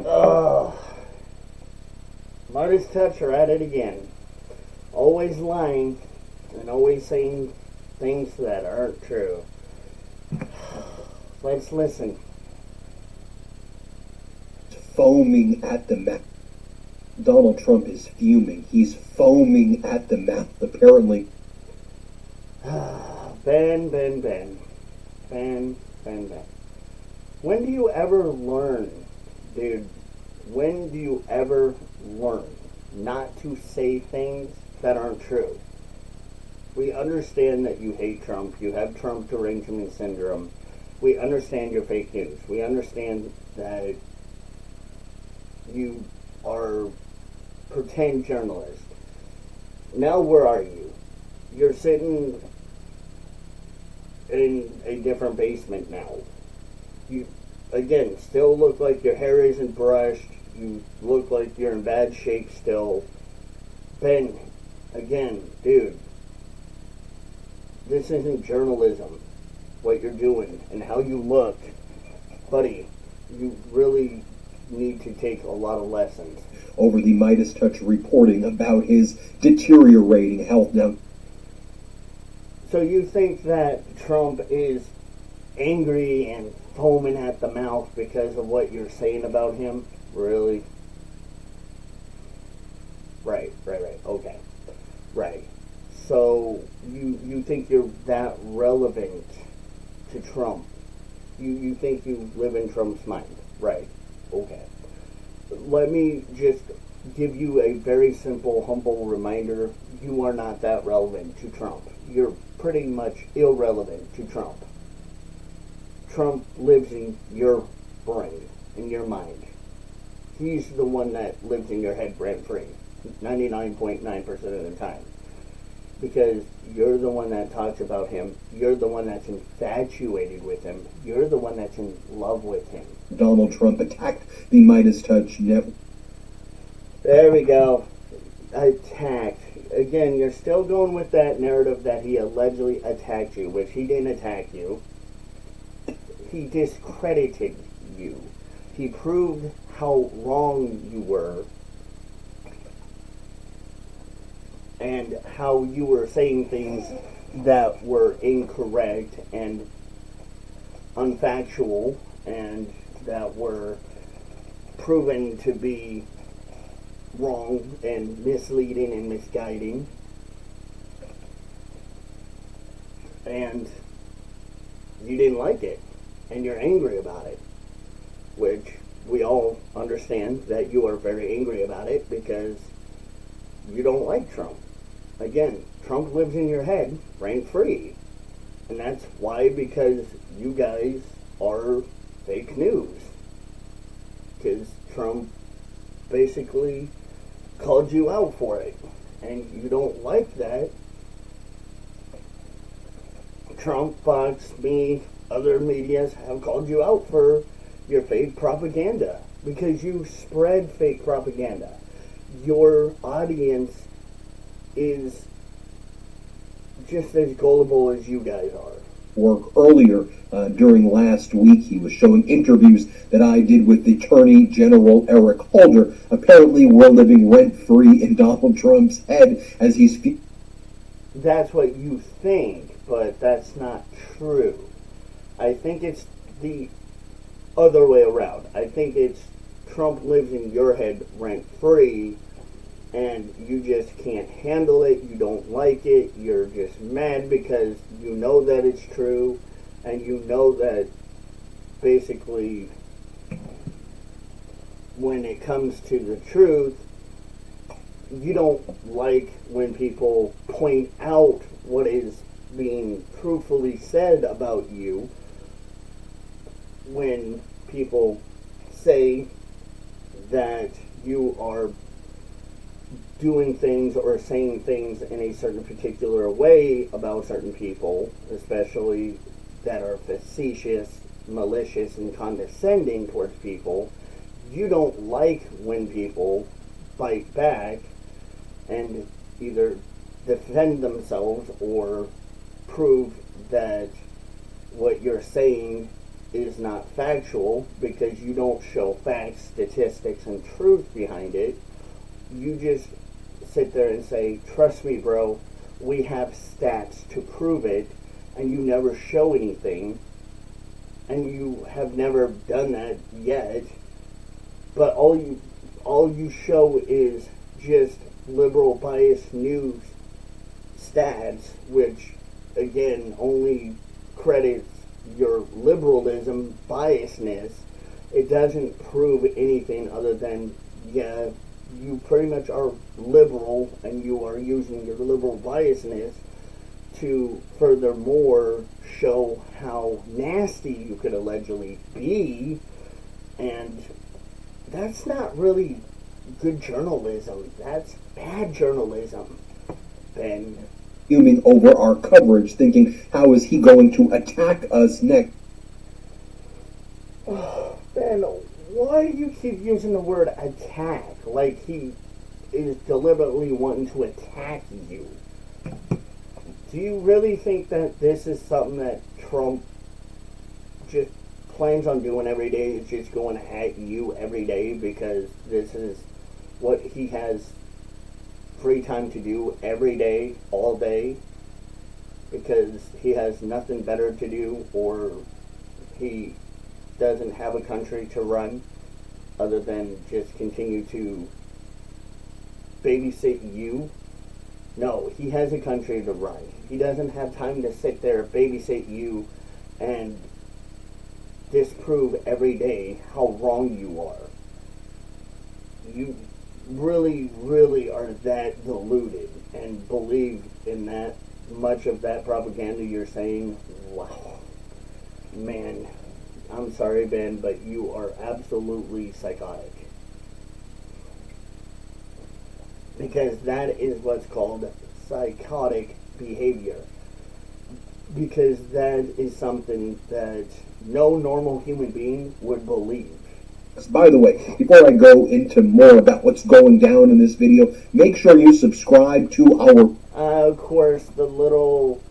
Oh, Marty's Touch are at it again. Always lying and always saying things that aren't true. Let's listen. Foaming at the mouth. Donald Trump is fuming. He's foaming at the mouth, apparently. Ben. When do you ever learn, dude? When do you ever learn not to say things that aren't true? We understand that you hate Trump. You have Trump derangement syndrome. We understand your fake news. We understand that you are pretend journalist. Now where are you? You're sitting in a different basement now. You, again, still look like your hair isn't brushed. You look like you're in bad shape still. Ben, again, dude, this isn't journalism, what you're doing and how you look. Buddy, you really need to take a lot of lessons. Over the Midas Touch reporting about his deteriorating health now. So you think that Trump is angry and foaming at the mouth because of what you're saying about him? Really? Right, okay. Right. So you think you're that relevant to Trump? You think you live in Trump's mind? Right. Okay. Let me just give you a very simple, humble reminder. You are not that relevant to Trump. You're pretty much irrelevant to Trump. Trump lives in your brain, in your mind. He's the one that lives in your head rent-free, 99.9% of the time. Because you're the one that talks about him. You're the one that's infatuated with him. You're the one that's in love with him. Donald Trump attacked the Midas Touch network. There we go. Attacked. Again, you're still going with that narrative that he allegedly attacked you, which he didn't attack you. He discredited you. He proved how wrong you were and how you were saying things that were incorrect and unfactual and that were proven to be wrong and misleading and misguiding. And you didn't like it. And you're angry about it. Which we all understand that you are very angry about it because you don't like Trump. Again, Trump lives in your head rent-free. And that's why, because you guys are fake news. Because Trump basically called you out for it. And you don't like that. Trump, Fox, me, other medias have called you out for your fake propaganda. Because you spread fake propaganda. Your audience is just as gullible as you guys are. Work earlier during last week, he was showing interviews that I did with the Attorney General Eric Holder. Apparently, we're living rent-free in Donald Trump's head as he's... That's what you think, but that's not true. I think it's the other way around. I think it's Trump lives in your head rent-free, and you just can't handle it, you don't like it, you're just mad because you know that it's true, and you know that basically when it comes to the truth, you don't like when people point out what is being truthfully said about you, when people say that you are doing things or saying things in a certain particular way about certain people, especially that are facetious, malicious, and condescending towards people. You don't like when people fight back and either defend themselves or prove that what you're saying is not factual because you don't show facts, statistics, and truth behind it. You just sit there and say, trust me, bro, we have stats to prove it, and you never show anything, and you have never done that yet, but all you show is just liberal biased news stats, which again only credits your liberalism biasness. It doesn't prove anything other than, yeah, you pretty much are liberal and you are using your liberal biasness to furthermore show how nasty you could allegedly be, and that's not really good journalism. That's bad journalism, Ben. Fuming over our coverage, thinking, how is he going to attack us next? Oh, Ben, why do you keep using the word attack like he is deliberately wanting to attack you? Do you really think that this is something that Trump just plans on doing every day, is just going at you every day because this is what he has free time to do every day, all day, because he has nothing better to do, or he doesn't have a country to run other than just continue to babysit you? No, he has a country to run. He doesn't have time to sit there, babysit you, and disprove every day how wrong you are. You really, really are that deluded and believe in that much of that propaganda you're saying. Wow. Man, I'm sorry, Ben, but you are absolutely psychotic. Because that is what's called psychotic behavior. Because that is something that no normal human being would believe. By the way, before I go into more about what's going down in this video, make sure you subscribe to our... Of course, the little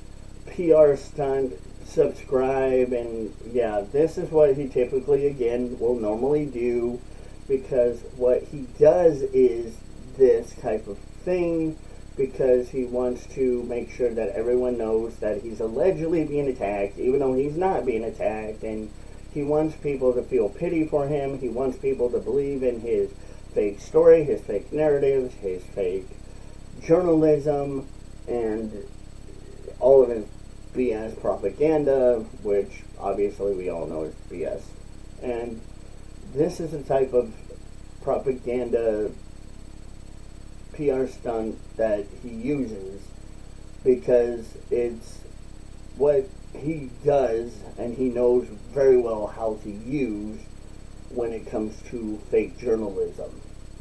PR stunt, subscribe, and yeah, this is what he typically, again, will normally do, because what he does is this type of thing, because he wants to make sure that everyone knows that he's allegedly being attacked, even though he's not being attacked, and he wants people to feel pity for him. He wants people to believe in his fake story, his fake narratives, his fake journalism, and all of his BS propaganda, which obviously we all know is BS. And this is the type of propaganda PR stunt that he uses, because it's what he does, and he knows very well how to use when it comes to fake journalism.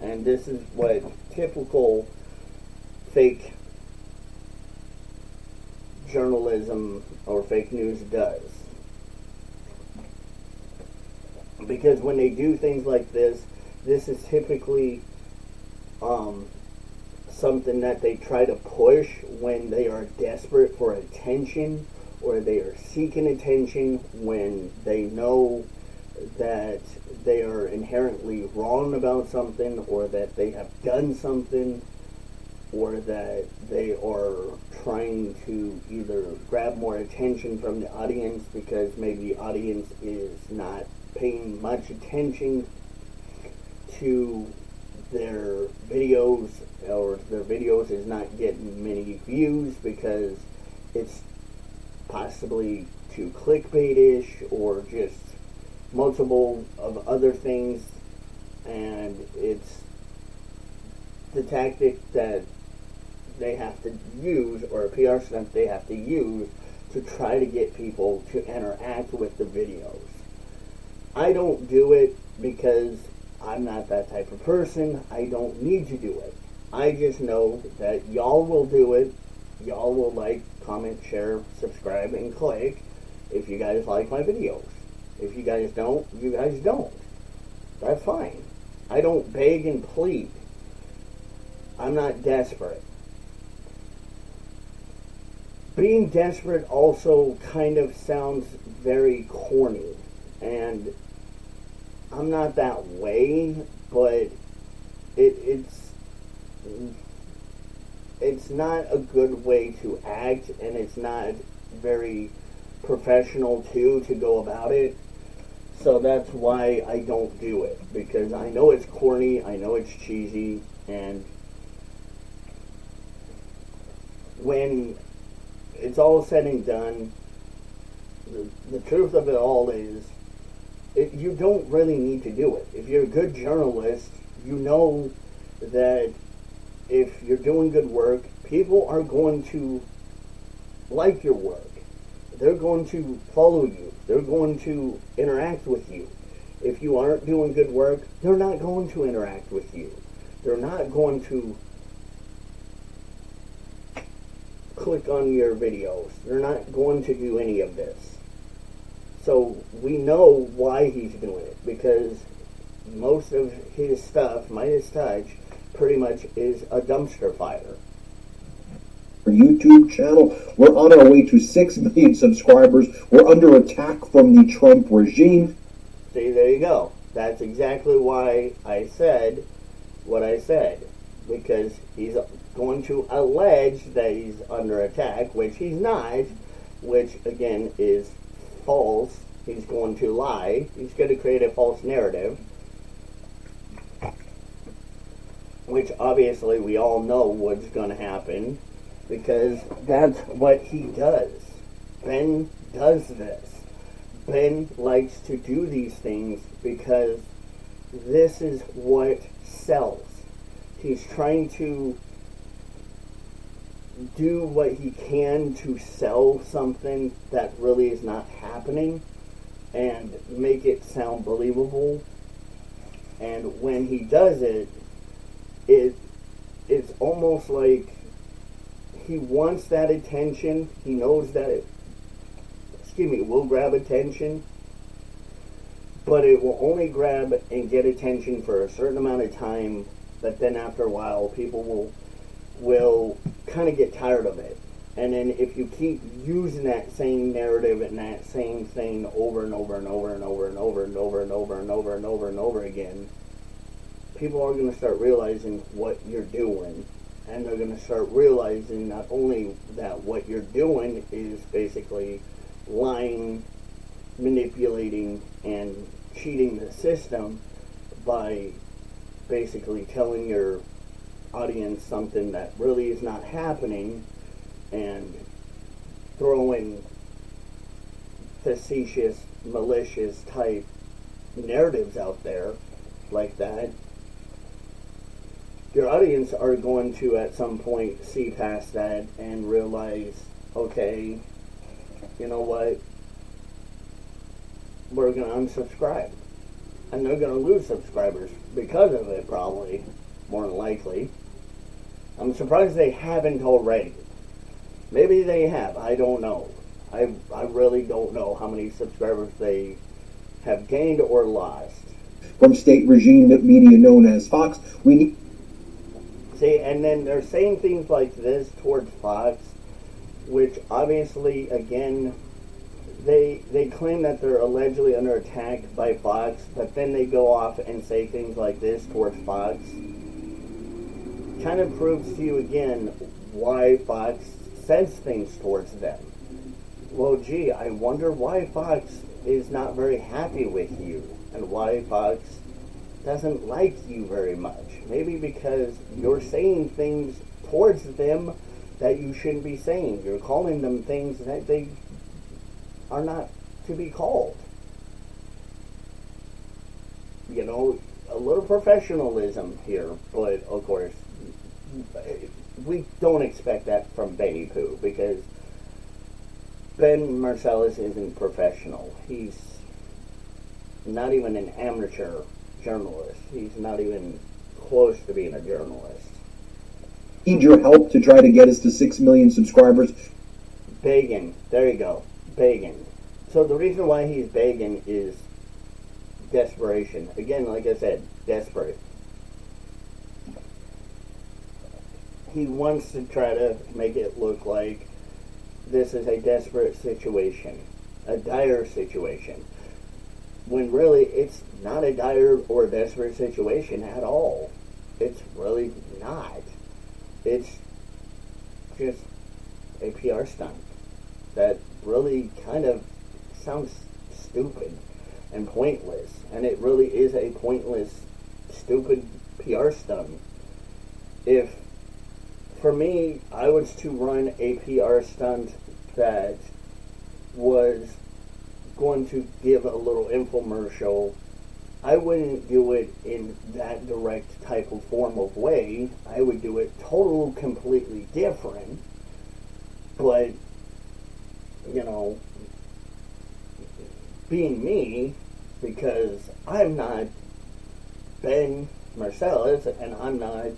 And this is what typical fake journalism or fake news does. Because when they do things like this is typically something that they try to push when they are desperate for attention, or they are seeking attention when they know that they are inherently wrong about something, or that they have done something, or that they are trying to either grab more attention from the audience because maybe the audience is not paying much attention to their videos, or their videos is not getting many views because it's possibly too clickbaitish, or just multiple of other things, and it's the tactic that they have to use, or a PR stunt they have to use to try to get people to interact with the videos. I don't do it because I'm not that type of person. I don't need to do it. I just know that y'all will do it. Y'all will like, comment, share, subscribe, and click if you guys like my videos. If you guys don't, you guys don't. That's fine. I don't beg and plead. I'm not desperate. Being desperate also kind of sounds very corny, And I'm not that way, but it's not a good way to act, and it's not very professional too to go about it. So that's why I don't do it, because I know it's corny, I know it's cheesy, and when it's all said and done, the truth of it all is you don't really need to do it. If you're a good journalist, you know that if you're doing good work, people are going to like your work. They're going to follow you. They're going to interact with you. If you aren't doing good work, they're not going to interact with you. They're not going to click on your videos. They're not going to do any of this. So we know why he's doing it, because most of his stuff, Midas Touch, pretty much is a dumpster fire. Our YouTube channel, we're on our way to 6 million subscribers. We're under attack from the Trump regime. See, there you go. That's exactly why I said what I said, because he's going to allege that he's under attack, which he's not, which again is false. He's going to lie. He's going to create a false narrative, which obviously we all know what's going to happen, because that's what he does. Ben does this. Ben likes to do these things because this is what sells. He's trying to do what he can to sell something that really is not happening and make it sound believable. And when he does it, it's almost like he wants that attention. He knows that it will grab attention, but it will only grab and get attention for a certain amount of time. But then after a while, people will kind of get tired of it. And then if you keep using that same narrative and that same thing over and over and over and over and over and over and over and over and over and over again, people are going to start realizing what you're doing. And they're going to start realizing not only that what you're doing is basically lying, manipulating, and cheating the system by basically telling your audience something that really is not happening, and throwing facetious, malicious type narratives out there like that. Your audience are going to at some point see past that and realize, okay, you know what, we're going to unsubscribe. And they're going to lose subscribers because of it, probably, more than likely. I'm surprised they haven't already. Maybe they have, I don't know. I really don't know how many subscribers they have gained or lost. From state regime media known as Fox, we need... See, and then they're saying things like this towards Fox, which obviously, again, they claim that they're allegedly under attack by Fox, but then they go off and say things like this towards Fox. Kind of proves to you again why Fox says things towards them. Well, gee, I wonder why Fox is not very happy with you, and why Fox doesn't like you very much. Maybe because you're saying things towards them that you shouldn't be saying. You're calling them things that they are not to be called. You know, a little professionalism here, but of course, we don't expect that from Benny Pooh, because Ben Marcellus isn't professional. He's not even an amateur journalist. He's not even close to being a journalist. Need your help to try to get us to 6 million subscribers. Begging. There you go. Begging. So the reason why he's begging is desperation. Again, like I said, desperate. He wants to try to make it look like this is a desperate situation, a dire situation. when really it's not a dire or desperate situation at all. It's really not. It's just a PR stunt that really kind of sounds stupid and pointless. And it really is a pointless, stupid PR stunt. If, for me, I was to run a PR stunt that was going to give a little infomercial, I wouldn't do it in that direct type of form of way. I would do it completely different. But, you know, being me, because I'm not Ben Marcellus, and I'm not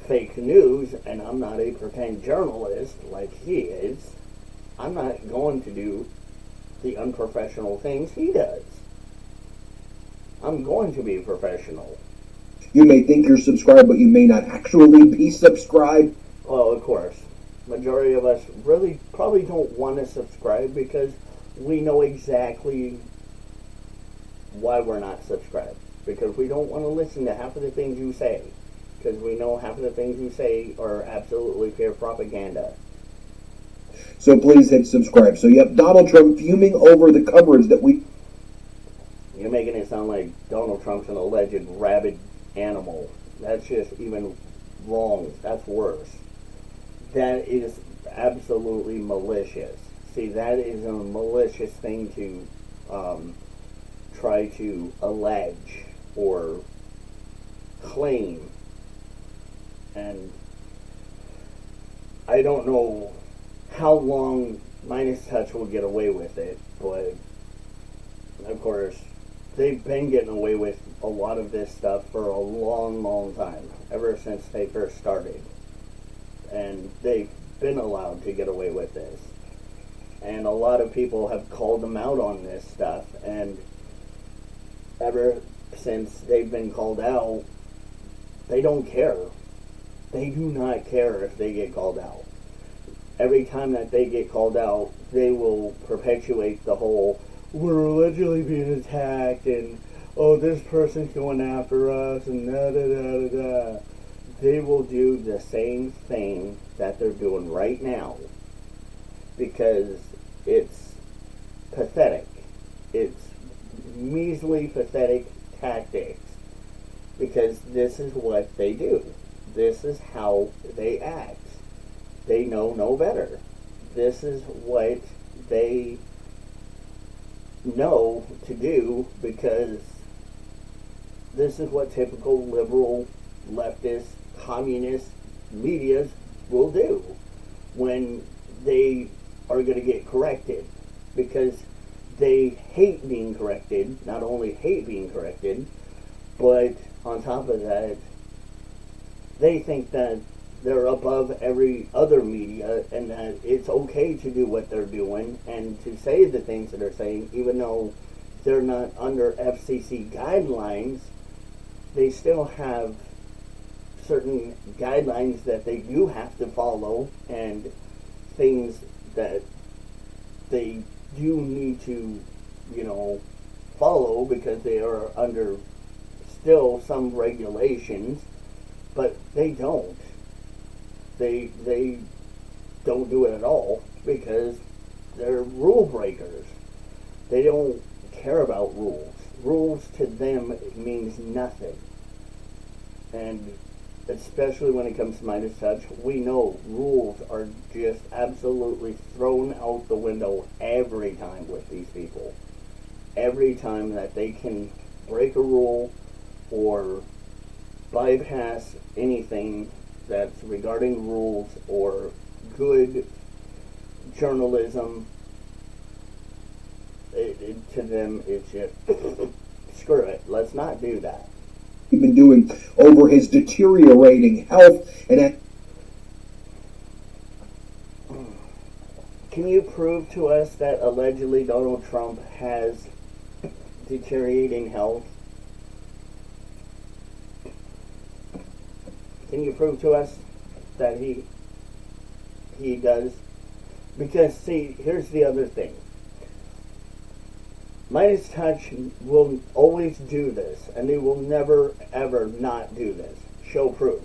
fake news, and I'm not a pretend journalist like he is, I'm not going to do the unprofessional things he does. I'm going to be professional. You may think you're subscribed, but you may not actually be subscribed. Well, of course, majority of us really probably don't want to subscribe because we know exactly why we're not subscribed. Because we don't want to listen to half of the things you say. Because we know half of the things you say are absolutely pure propaganda. So please hit subscribe. So you have Donald Trump fuming over the coverage that we... You're making it sound like Donald Trump's an alleged rabid animal. That's just even wrong. That's worse. That is absolutely malicious. See, that is a malicious thing to try to allege or claim. And I don't know how long Minus Touch will get away with it, but of course, they've been getting away with a lot of this stuff for a long, long time, ever since they first started. And they've been allowed to get away with this. And a lot of people have called them out on this stuff, and ever since they've been called out, they don't care. They do not care if they get called out. Every time that they get called out, they will perpetuate the whole, we're allegedly being attacked, and, oh, this person's going after us, and da-da-da-da-da. They will do the same thing that they're doing right now, because it's pathetic. It's measly, pathetic tactics, because this is what they do. This is how they act. They know no better. This is what they know to do, because this is what typical liberal, leftist, communist medias will do when they are going to get corrected, because they hate being corrected. Not only hate being corrected, but on top of that, they think that they're above every other media, and that it's okay to do what they're doing and to say the things that they're saying, even though they're not under FCC guidelines. They still have certain guidelines that they do have to follow, and things that they do need to, follow, because they are under still some regulations, but they don't. They don't do it at all, because they're rule breakers. They don't care about rules. Rules to them means nothing. And especially when it comes to Midas Touch, we know rules are just absolutely thrown out the window every time with these people. Every time that they can break a rule or bypass anything that's regarding rules or good journalism, to them it's just screw it, let's not do that. He's been doing over his deteriorating health and... Can you prove to us that allegedly Donald Trump has deteriorating health? Can you prove to us that he does? Because, see, here's the other thing. Midas Touch will always do this, and they will never ever not do this. Show proof.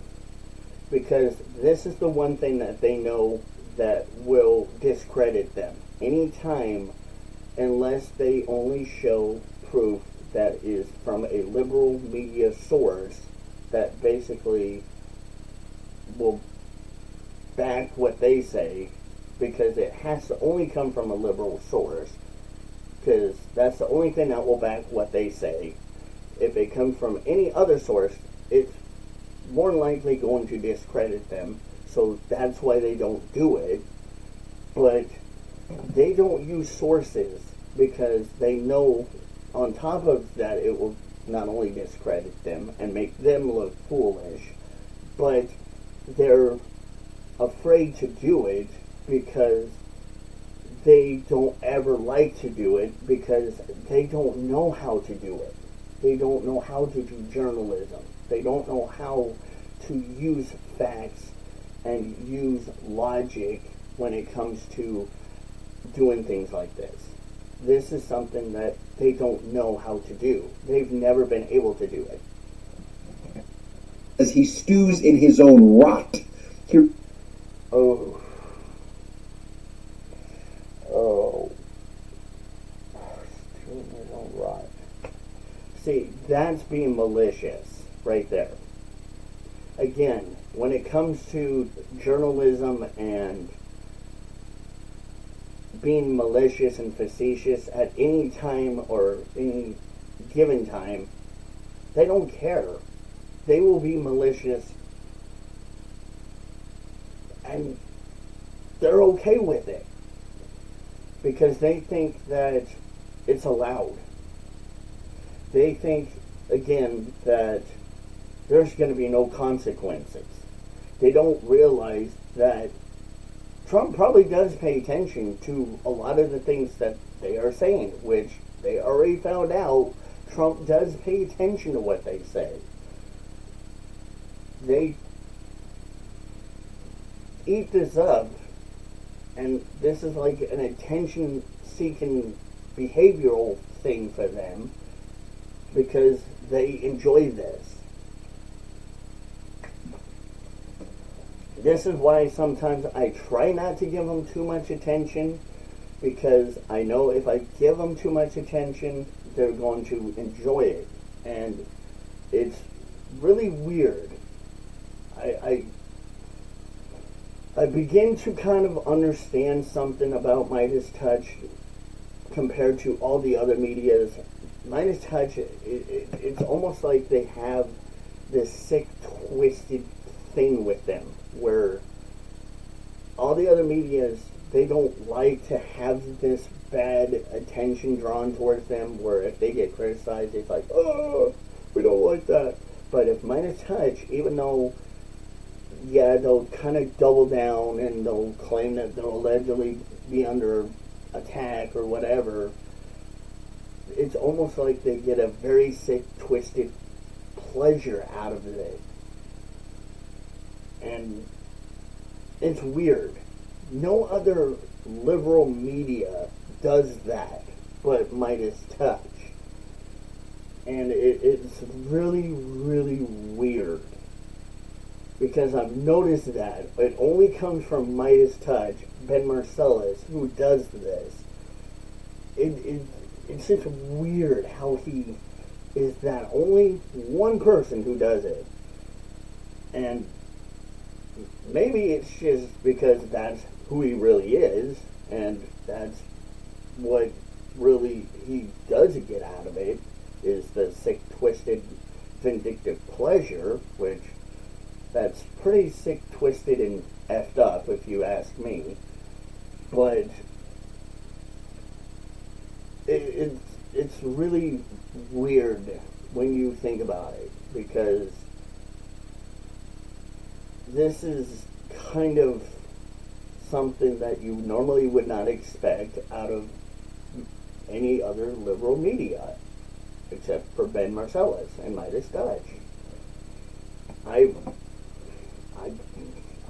Because this is the one thing that they know that will discredit them. Anytime, unless they only show proof that is from a liberal media source that basically will back what they say, because it has to only come from a liberal source, because that's the only thing that will back what they say. If it comes from any other source, it's more than likely going to discredit them, so that's why they don't do it. But they don't use sources because they know on top of that it will not only discredit them and make them look foolish, but they're afraid to do it because they don't ever like to do it, because they don't know how to do it. They don't know how to do journalism. They don't know how to use facts and use logic when it comes to doing things like this. This is something that they don't know how to do. They've never been able to do it. As he stews in his own rot. Here. Oh. Stewing in his own rot. See, that's being malicious right there. Again, when it comes to journalism and being malicious and facetious at any time or any given time, they don't care. They will be malicious and they're okay with it because they think that it's allowed. They think, again, that there's going to be no consequences. They don't realize that Trump probably does pay attention to a lot of the things that they are saying, which they already found out. Trump does pay attention to what they say. They eat this up, and this is like an attention-seeking behavioral thing for them because they enjoy this. This is why sometimes I try not to give them too much attention, because I know if I give them too much attention, they're going to enjoy it. And it's really weird. I begin to kind of understand something about Midas Touch compared to all the other medias. Midas Touch, it's almost like they have this sick, twisted thing with them, where all the other medias, they don't like to have this bad attention drawn towards them, where if they get criticized, it's like, oh, we don't like that. But if Midas Touch, even though, yeah, they'll kind of double down and they'll claim that they'll allegedly be under attack or whatever, it's almost like they get a very sick, twisted pleasure out of it. And it's weird. No other liberal media does that but Midas Touch. And it's really, really weird. Because I've noticed that it only comes from Midas Touch, Ben Marcellus, who does this. It's just weird how he is that only one person who does it. And maybe it's just because that's who he really is, and that's what really he does get out of it, is the sick, twisted, vindictive pleasure, which that's pretty sick, twisted, and effed up, if you ask me. But it's really weird when you think about it, because this is kind of something that you normally would not expect out of any other liberal media, except for Ben Marcellus and Midas Touch.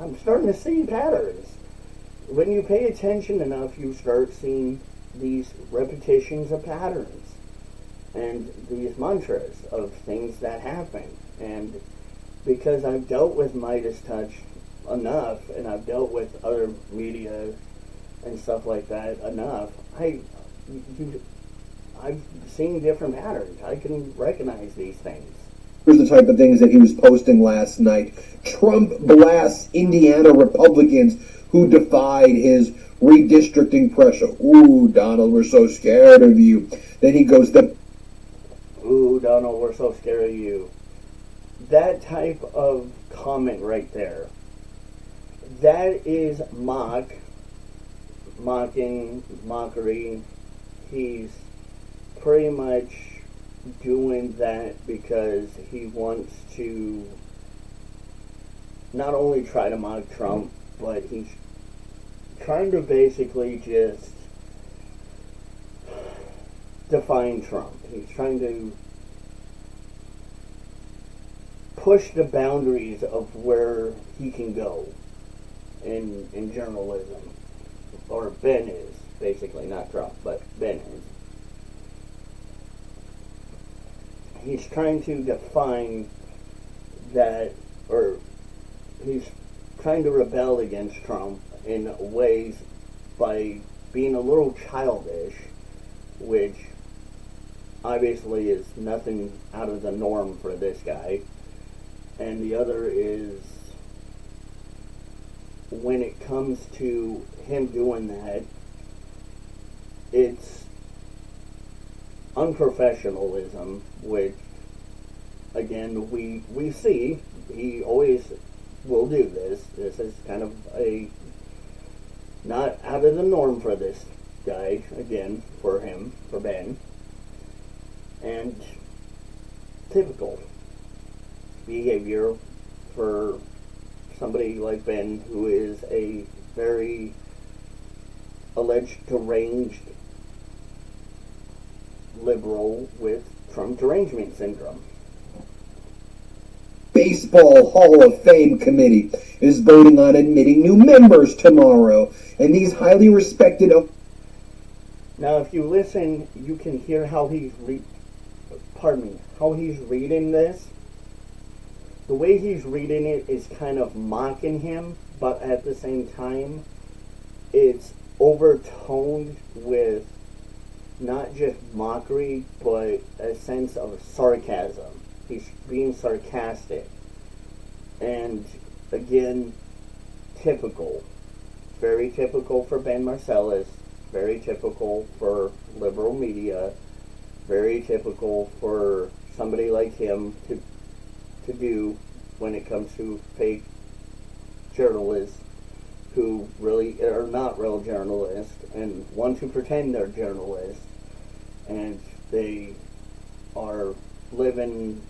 I'm starting to see patterns. When you pay attention enough, you start seeing these repetitions of patterns. and these mantras of things that happen. And because I've dealt with Midas Touch enough, and I've dealt with other media and stuff like that enough, I've seen different patterns. I can recognize these things. Here's the type of things that he was posting last night. Trump blasts Indiana Republicans who defied his redistricting pressure. Ooh, Donald, we're so scared of you. Then he goes, ooh, Donald, we're so scared of you. That type of comment right there, that is mockery. He's pretty much doing that because he wants to not only try to mock Trump, but he's trying to basically just define Trump. He's trying to push the boundaries of where he can go in journalism. Or Ben is, basically, not Trump, but Ben is. He's trying to define that, or he's trying to rebel against Trump in ways by being a little childish, which obviously is nothing out of the norm for this guy. And the other is, when it comes to him doing that, it's unprofessionalism, which, again, we see. He always will do this. This is kind of a not out of the norm for this guy, again, for him, for Ben. And typical behavior for somebody like Ben, who is a very alleged deranged liberal with Trump derangement syndrome. Baseball Hall of Fame committee is voting on admitting new members tomorrow, and these highly respected... Now, if you listen, you can hear how he's how he's reading this. The way he's reading it is kind of mocking him, but at the same time, it's overtoned with not just mockery, but a sense of sarcasm. He's being sarcastic. And again, typical. Very typical for Ben Marcellus. Very typical for liberal media. Very typical for somebody like him to do when it comes to fake journalists who really are not real journalists and want to pretend they're journalists, and they are living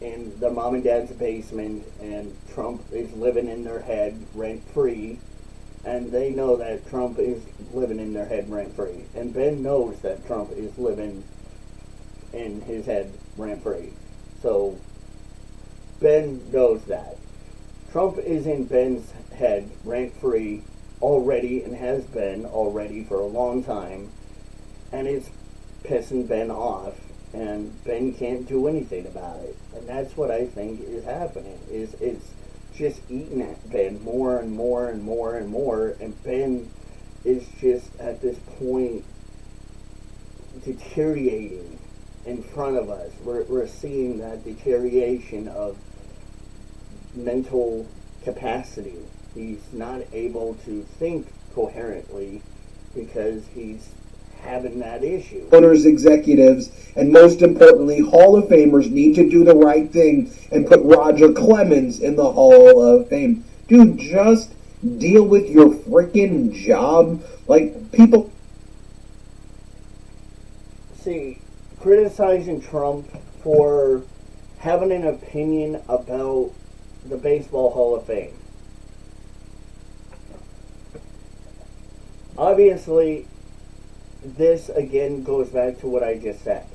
in their mom and dad's basement, and Trump is living in their head rent-free, and they know that Trump is living in their head rent-free, and Ben knows that Trump is living in his head rent-free. So Ben knows that. Trump is in Ben's head rent-free already, and has been already for a long time, and it's pissing Ben off, and Ben can't do anything about it. And that's what I think is happening, is it's just eating at Ben more and more and more and more, and Ben is just at this point deteriorating in front of us. We're seeing that deterioration of mental capacity. He's not able to think coherently because he's having that issue. Owners, executives, and most importantly, Hall of Famers need to do the right thing and put Roger Clemens in the Hall of Fame. Dude, just deal with your freaking job. Like, people... See, criticizing Trump for having an opinion about the Baseball Hall of Fame. Obviously, this again goes back to what I just said.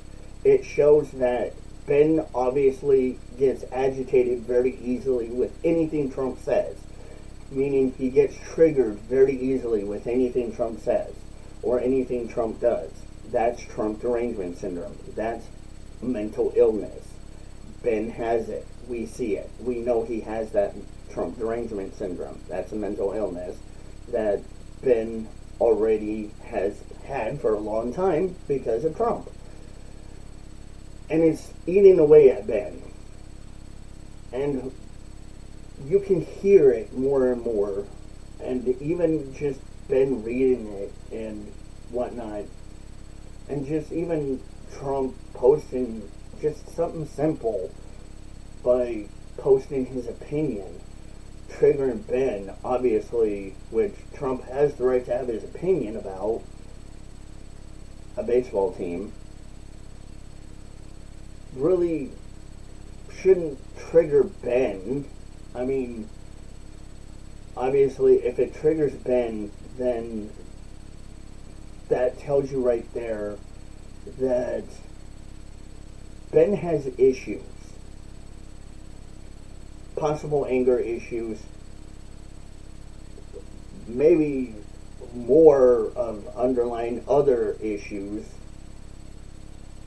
It shows that Ben obviously gets agitated very easily with anything Trump says. Meaning he gets triggered very easily with anything Trump says or anything Trump does. That's Trump derangement syndrome. That's mental illness. Ben has it. We see it. We know he has that Trump derangement syndrome. That's a mental illness that Ben already has had for a long time because of Trump. And it's eating away at Ben. And you can hear it more and more. And even just Ben reading it and whatnot. And just even Trump posting just something simple by posting his opinion, triggering Ben, obviously, which Trump has the right to have his opinion about a baseball team, really shouldn't trigger Ben. I mean, obviously, if it triggers Ben, then that tells you right there that Ben has issues. Possible anger issues. Maybe more of underlying other issues.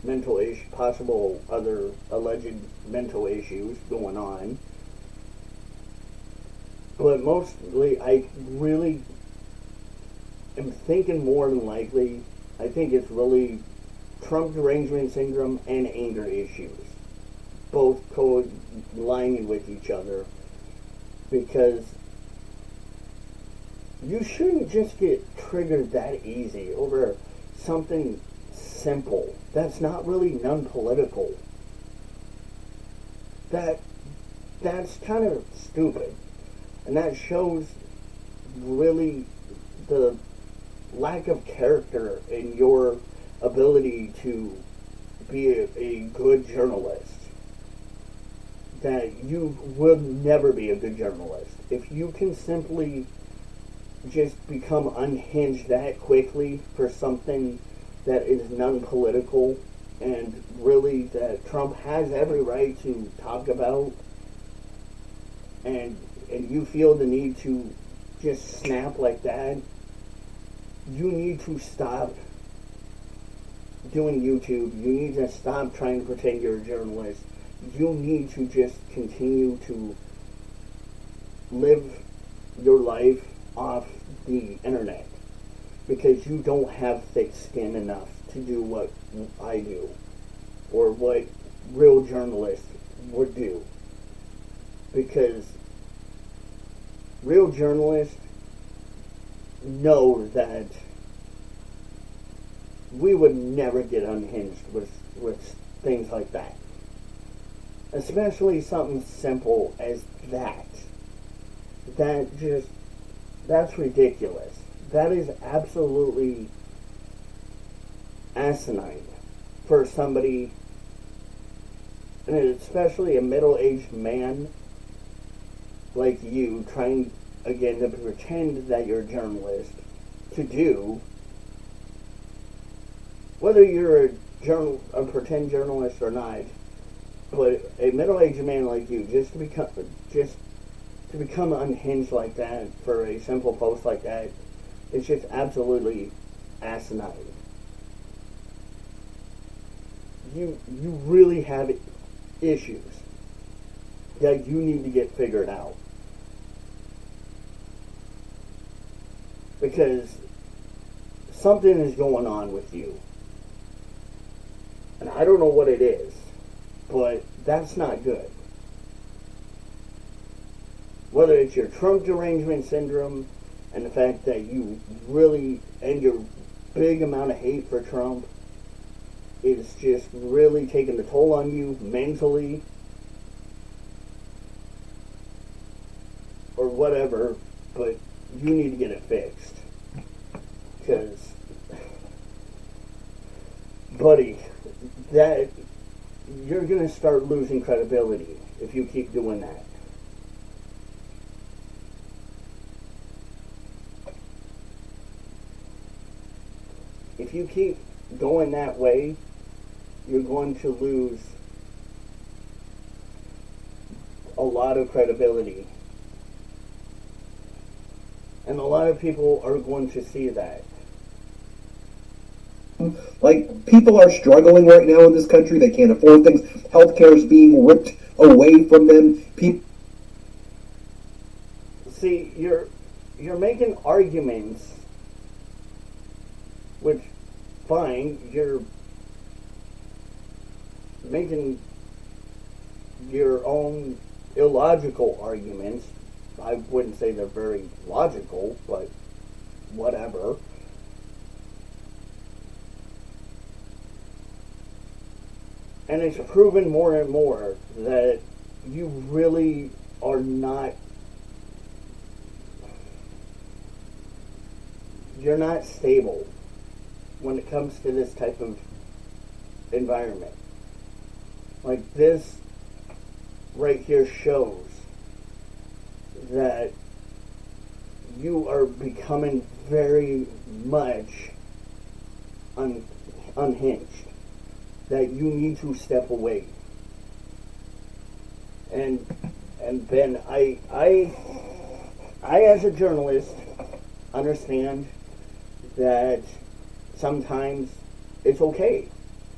Mental issues. Possible other alleged mental issues going on. But mostly, I really am thinking more than likely, I think it's really Trump derangement syndrome and anger issues, both co-lining with each other, because you shouldn't just get triggered that easy over something simple that's not really non-political. That's kind of stupid, and that shows really the lack of character in your ability to be a good journalist. That you will never be a good journalist. If you can simply just become unhinged that quickly for something that is non-political and really that Trump has every right to talk about, and you feel the need to just snap like that, you need to stop doing YouTube. You need to stop trying to pretend you're a journalist. You need to just continue to live your life off the internet, because you don't have thick skin enough to do what I do or what real journalists would do, because real journalists know that we would never get unhinged with things like that. Especially something simple as that. That's ridiculous. That is absolutely asinine for somebody, and especially a middle-aged man like you, trying again to pretend that you're a journalist, to do. Whether you're a pretend journalist or not, but a middle-aged man like you, just to become unhinged like that for a simple post like that, it's just absolutely asinine. You really have issues that you need to get figured out, because something is going on with you. And I don't know what it is, but that's not good. Whether it's your Trump derangement syndrome and the fact that you really, and your big amount of hate for Trump is just really taking the toll on you mentally, or whatever, but you need to get it fixed. Because, buddy, that you're going to start losing credibility if you keep doing that. If you keep going that way, you're going to lose a lot of credibility. And a lot of people are going to see that. Like, people are struggling right now in this country. They can't afford things. Healthcare is being ripped away from them. See, you're making arguments, which, fine, you're making your own illogical arguments. I wouldn't say they're very logical, but whatever. And it's proven more and more that you really are not, you're not stable when it comes to this type of environment. Like, this right here shows that you are becoming very much unhinged, that you need to step away. And Ben, I as a journalist understand that sometimes it's okay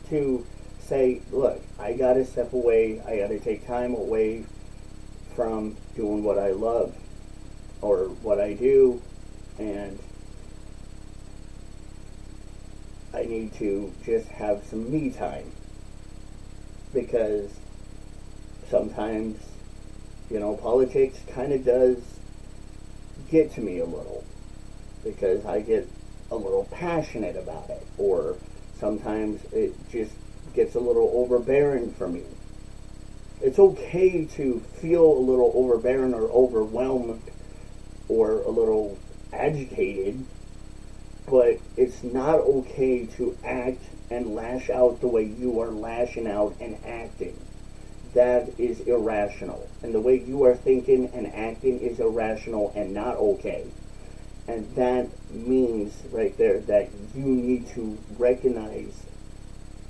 to say, look, I gotta step away, I gotta take time away from doing what I love or what I do, and I need to just have some me time, because sometimes, politics kind of does get to me a little, because I get a little passionate about it, or sometimes it just gets a little overbearing for me. It's okay to feel a little overbearing or overwhelmed or a little agitated, but it's not okay to act and lash out the way you are lashing out and acting. That is irrational. And the way you are thinking and acting is irrational and not okay. And that means right there that you need to recognize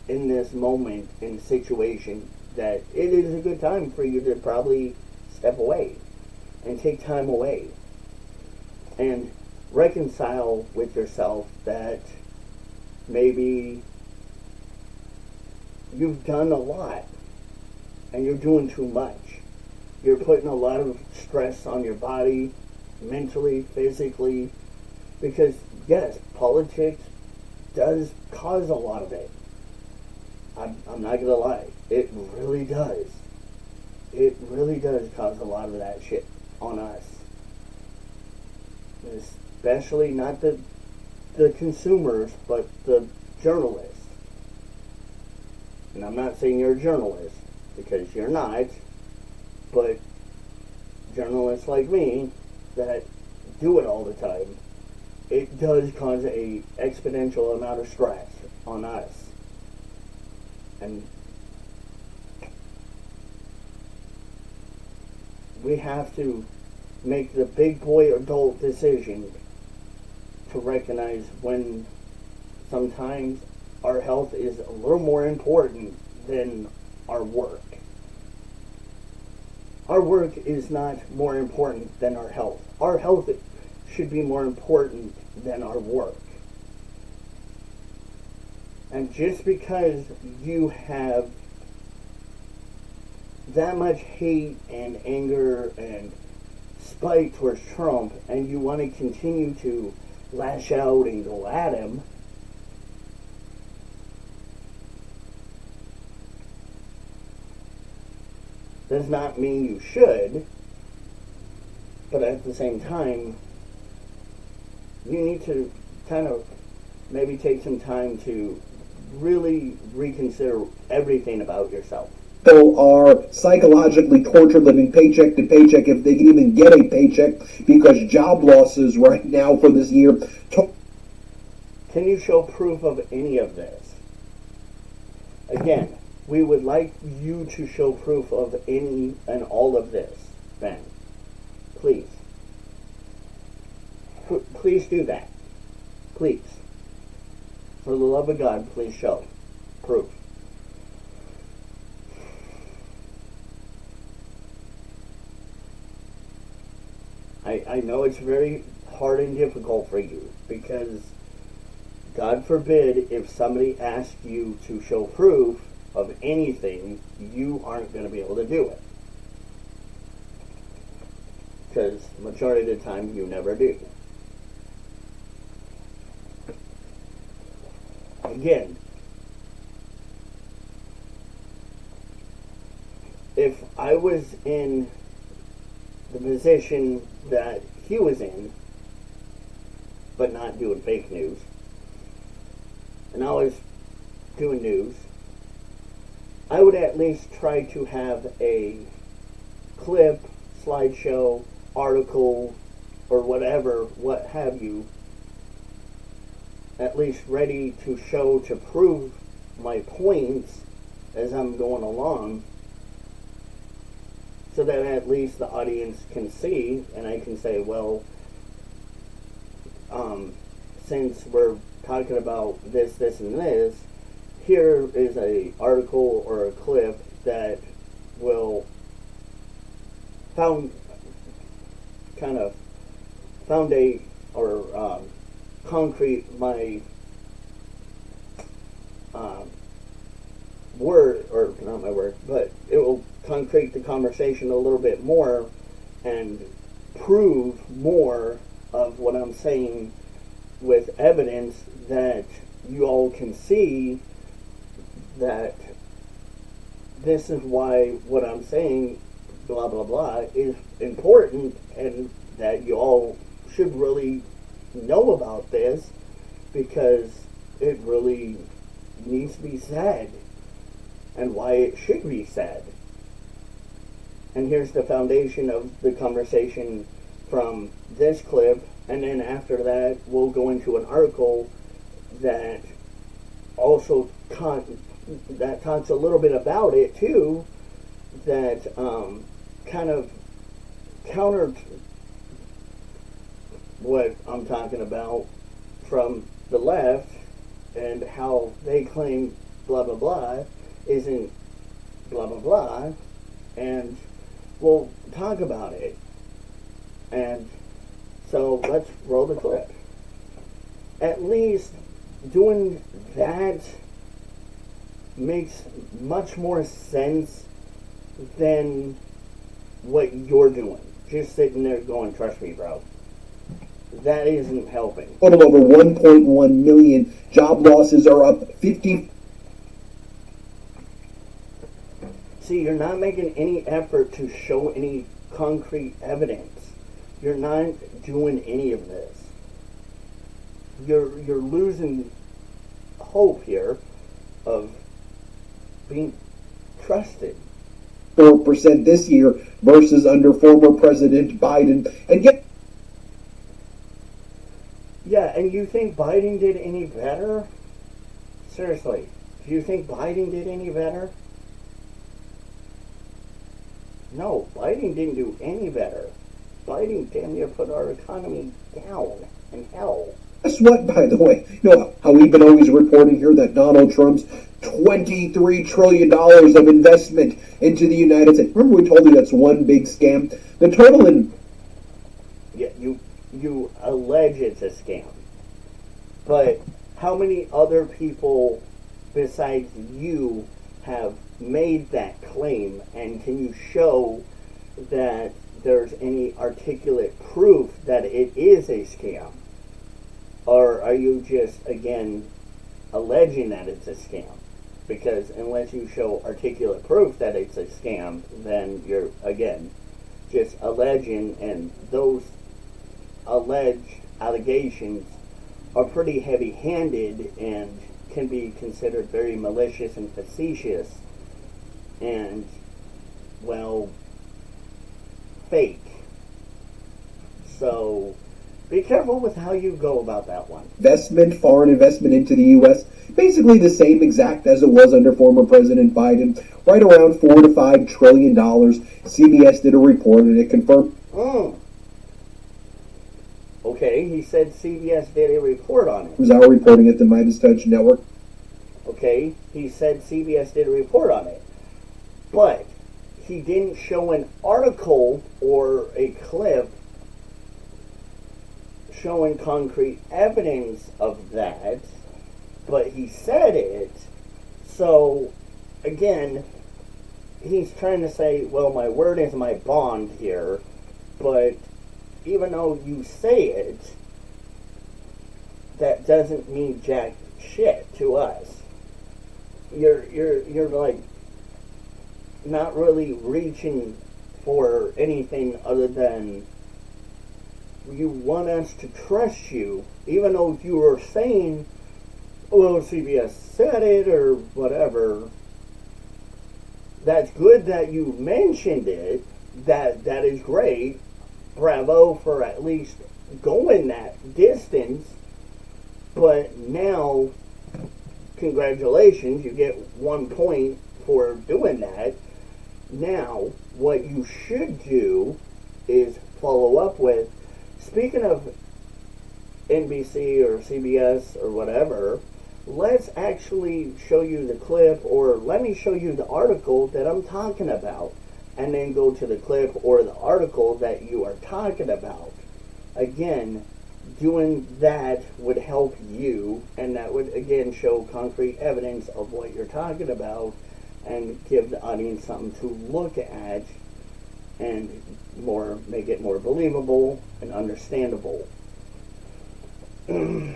in this moment, in situation, that it is a good time for you to probably step away and take time away and reconcile with yourself that maybe you've done a lot and you're doing too much. You're putting a lot of stress on your body, mentally, physically, because yes, politics does cause a lot of it. I'm not gonna lie, it really does. It really does cause a lot of that shit on us. Especially not the consumers, but the journalists. And I'm not saying you're a journalist, because you're not, but journalists like me that do it all the time, it does cause a exponential amount of stress on us. And we have to make the big boy adult decision to recognize when sometimes our health is a little more important than our work. Our work is not more important than our health. Our health should be more important than our work. And just because you have that much hate and anger and spite towards Trump, and you want to continue to lash out and go at him, does not mean you should, but at the same time, you need to kind of maybe take some time to really reconsider everything about yourself. People are psychologically tortured, living paycheck to paycheck, if they can even get a paycheck, because job losses right now for this year. Can you show proof of any of this? Again, we would like you to show proof of any and all of this, Ben. Please. Please do that. Please. For the love of God, please show proof. I know it's very hard and difficult for you, because God forbid, if somebody asks you to show proof of anything, you aren't going to be able to do it. Because majority of the time, you never do. Again, if I was in the position that he was in, but not doing fake news, and I was doing news, I would at least try to have a clip, slideshow, article, or whatever, what have you, at least ready to show, to prove my points as I'm going along, so that at least the audience can see, and I can say, well, since we're talking about this, and this, here is a article or a clip that will foundate or concrete my word, or not my word, but it will concrete the conversation a little bit more and prove more of what I'm saying with evidence that you all can see that this is why what I'm saying, blah, blah, blah, is important, and that you all should really know about this because it really needs to be said and why it should be said. And here's the foundation of the conversation from this clip, and then after that we'll go into an article that also that talks a little bit about it too, that kind of countered what I'm talking about from the left, and how they claim blah blah blah isn't blah blah blah, and we'll talk about it. And so let's roll the clip. At least doing that makes much more sense than what you're doing. Just sitting there going, trust me, bro. That isn't helping. Total over 1.1 million job losses are up 50. See, you're not making any effort to show any concrete evidence. You're not doing any of this. You're losing hope here of being trusted. 4% this year versus under former President Biden. And yet, yeah, and you think Biden did any better? Seriously, do you think Biden did any better? No, Biden didn't do any better. Biden damn near put our economy down in hell. guess what, by the way? You know how we've been always reporting here that Donald Trump's $23 trillion of investment into the United States. Remember we told you that's one big scam? The total in... Yeah, you allege it's a scam. But how many other people besides you have made that claim, and can you show that there's any articulate proof that it is a scam? Or are you just, again, alleging that it's a scam? Because unless you show articulate proof that it's a scam, then you're, again, just alleging, and those alleged allegations are pretty heavy-handed and can be considered very malicious and facetious and, well, fake. So be careful with how you go about that one. Foreign investment into the U.S., basically the same exact as it was under former President Biden, right around $4 to $5 trillion. CBS did a report and it confirmed. Okay, he said CBS did a report on it. Who's our reporting at the Midas Touch Network? Okay, he said CBS did a report on it. But he didn't show an article or a clip showing concrete evidence of that. but he said it. So, again, he's trying to say, well, my word is my bond here, but even though you say it, that doesn't mean jack shit to us. You're like not really reaching for anything other than you want us to trust you, even though you were saying, well, CBS said it or whatever. That's good that you mentioned it. That is great. Bravo for at least going that distance. But now, congratulations, you get 1 point for doing that. Now, what you should do is follow up with, speaking of NBC or CBS or whatever, let's actually show you the clip, or let me show you the article that I'm talking about, and then go to the clip or the article that you are talking about. Again, doing that would help you, and that would again show concrete evidence of what you're talking about and give the audience something to look at and make it more believable and understandable. You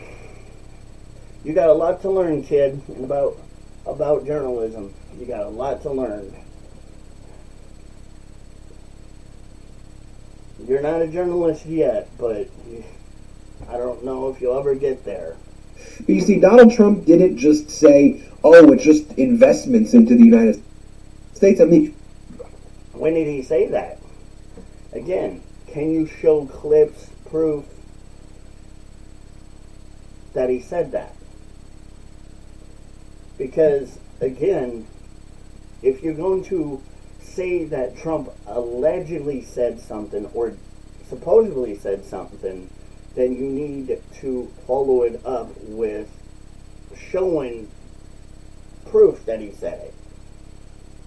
got a lot to learn, kid, about journalism. You got a lot to learn. You're not a journalist yet, but I don't know if you'll ever get there. But you see, Donald Trump didn't just say, oh, it's just investments into the United States. I mean, when did he say that? Again, can you show clips, proof that he said that? Because, again, if you're going to say that Trump allegedly said something or supposedly said something, then you need to follow it up with showing proof that he said it.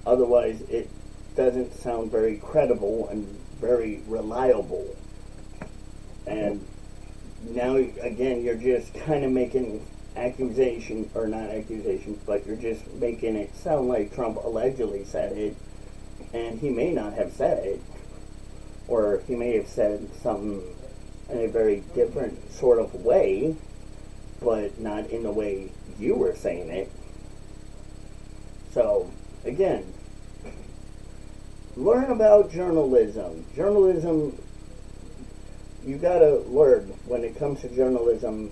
Otherwise, it doesn't sound very credible and very reliable. And now, again, you're just kind of making accusation, or not accusations, but you're just making it sound like Trump allegedly said it, and he may not have said it, or he may have said something in a very different sort of way, but not in the way you were saying it. So, again, learn about journalism. Journalism, you gotta learn when it comes to journalism.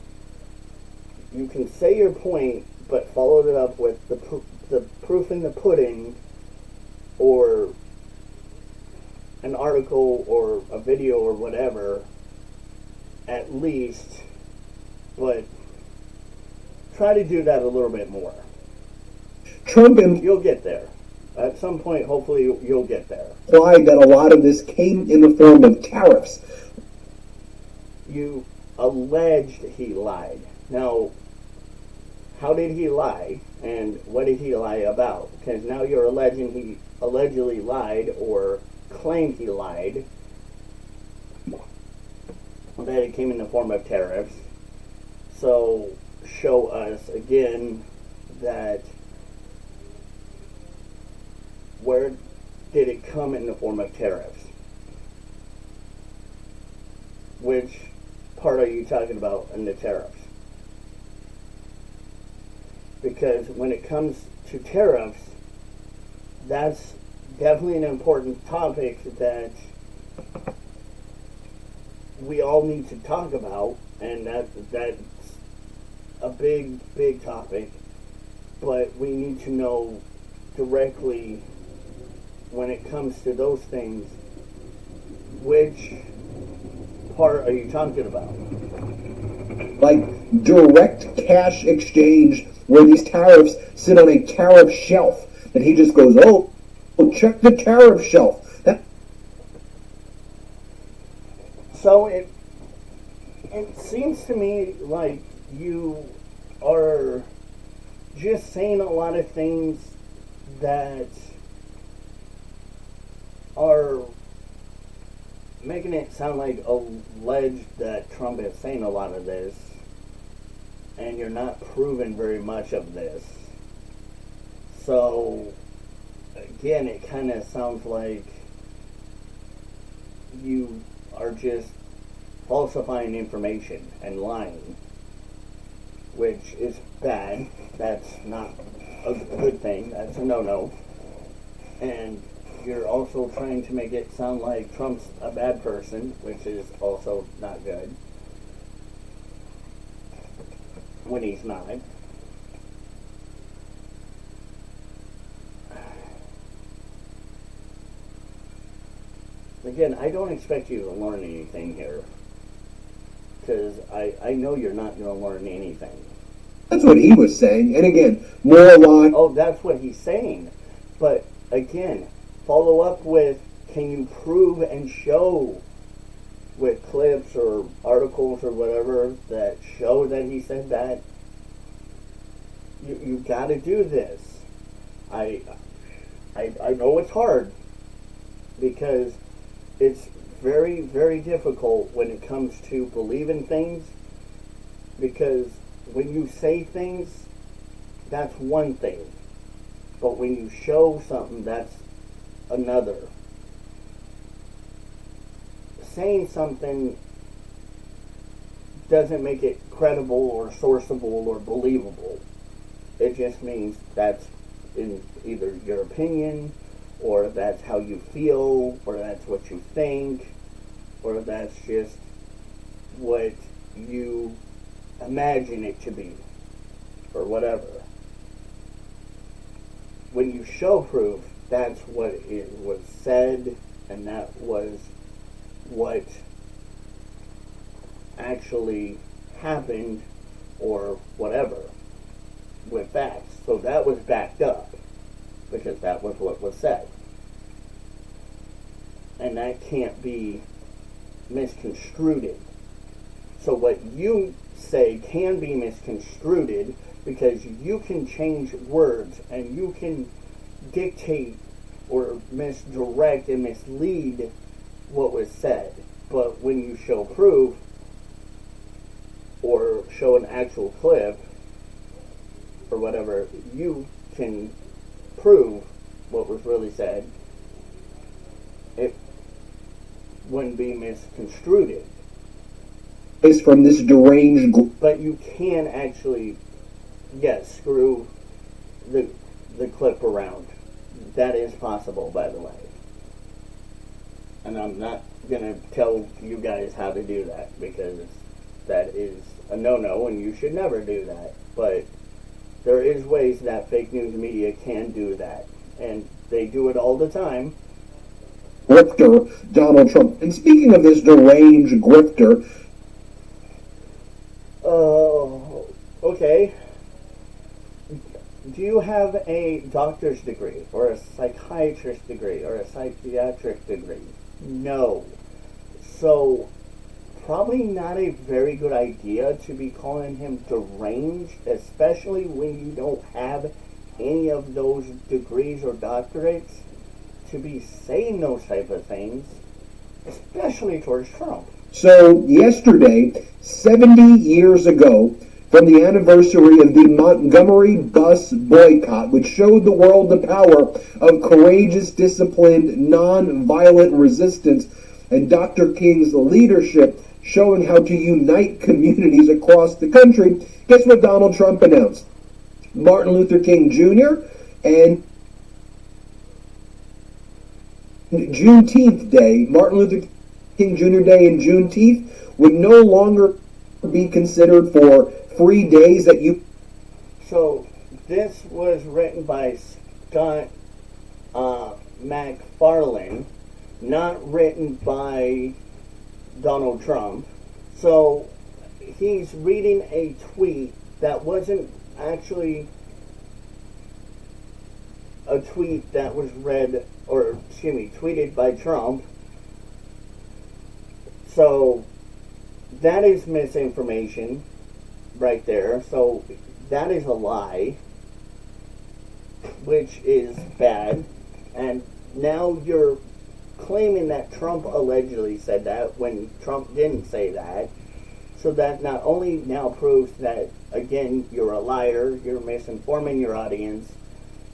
You can say your point, but follow it up with the proof in the pudding, or an article or a video or whatever, at least, but try to do that a little bit more. You'll get there. At some point, hopefully, you'll get there. Implied that a lot of this came in the form of tariffs. You alleged he lied. Now, how did he lie, and what did he lie about? Because now you're alleging he allegedly lied, or claimed he lied, that it came in the form of tariffs. So, show us again that where did it come in the form of tariffs? Which part are you talking about in the tariffs? Because when it comes to tariffs, that's definitely an important topic that we all need to talk about, and that's a big topic, but we need to know directly when it comes to those things, which part are you talking about? Like direct cash exchange, where these tariffs sit on a tariff shelf, and he just goes, oh, check the tariff shelf. So it seems to me like you are just saying a lot of things that are making it sound like alleged that Trump is saying a lot of this, and you're not proving very much of this. So, again, it kind of sounds like you are just falsifying information and lying, which is bad. That's not a good thing. That's a no-no. And you're also trying to make it sound like Trump's a bad person, which is also not good, when he's not. Again, I don't expect you to learn anything here, because I know you're not going to learn anything. That's what he was saying. And again, more line. Oh, that's what he's saying. But again, follow up with, can you prove and show with clips or articles or whatever that show that he said that? You got to do this. I know it's hard, because it's very, very difficult when it comes to believing things, because when you say things, that's one thing, but when you show something, that's another. Saying something doesn't make it credible or sourceable or believable. It just means that's in either your opinion, or that's how you feel, or that's what you think, or that's just what you imagine it to be, or whatever. When you show proof, that's what it was said, and that was what actually happened, or whatever, with facts. So that was backed up, because that was what was said. And that can't be misconstrued. So what you say can be misconstrued, because you can change words, and you can dictate or misdirect and mislead what was said. But when you show proof, or show an actual clip, or whatever, you can prove what was really said. It wouldn't be misconstrued. Is from this deranged. But you can actually, yes, screw the clip around. That is possible, by the way. And I'm not going to tell you guys how to do that, because that is a no-no, and you should never do that. But there is ways that fake news media can do that, and they do it all the time. Grifter Donald Trump. And speaking of this deranged grifter. Okay. Do you have a doctor's degree, or a psychiatrist degree, or a psychiatric degree? No. So, probably not a very good idea to be calling him deranged, especially when you don't have any of those degrees or doctorates, to be saying those type of things, especially towards Trump. So, yesterday, 70 years ago, from the anniversary of the Montgomery bus boycott, which showed the world the power of courageous, disciplined, non-violent resistance, and Dr. King's leadership showing how to unite communities across the country, guess what Donald Trump announced? Martin Luther King Jr. and Juneteenth Day, Martin Luther King Jr. Day and Juneteenth, would no longer be considered for free days that you... So, this was written by Scott McFarlane, not written by Donald Trump. So, he's reading a tweet that wasn't actually a tweet that was read, or, excuse me, tweeted by Trump. So, that is misinformation right there. So, that is a lie, which is bad. And now you're claiming that Trump allegedly said that when Trump didn't say that. So that not only now proves that, again, you're a liar, you're misinforming your audience,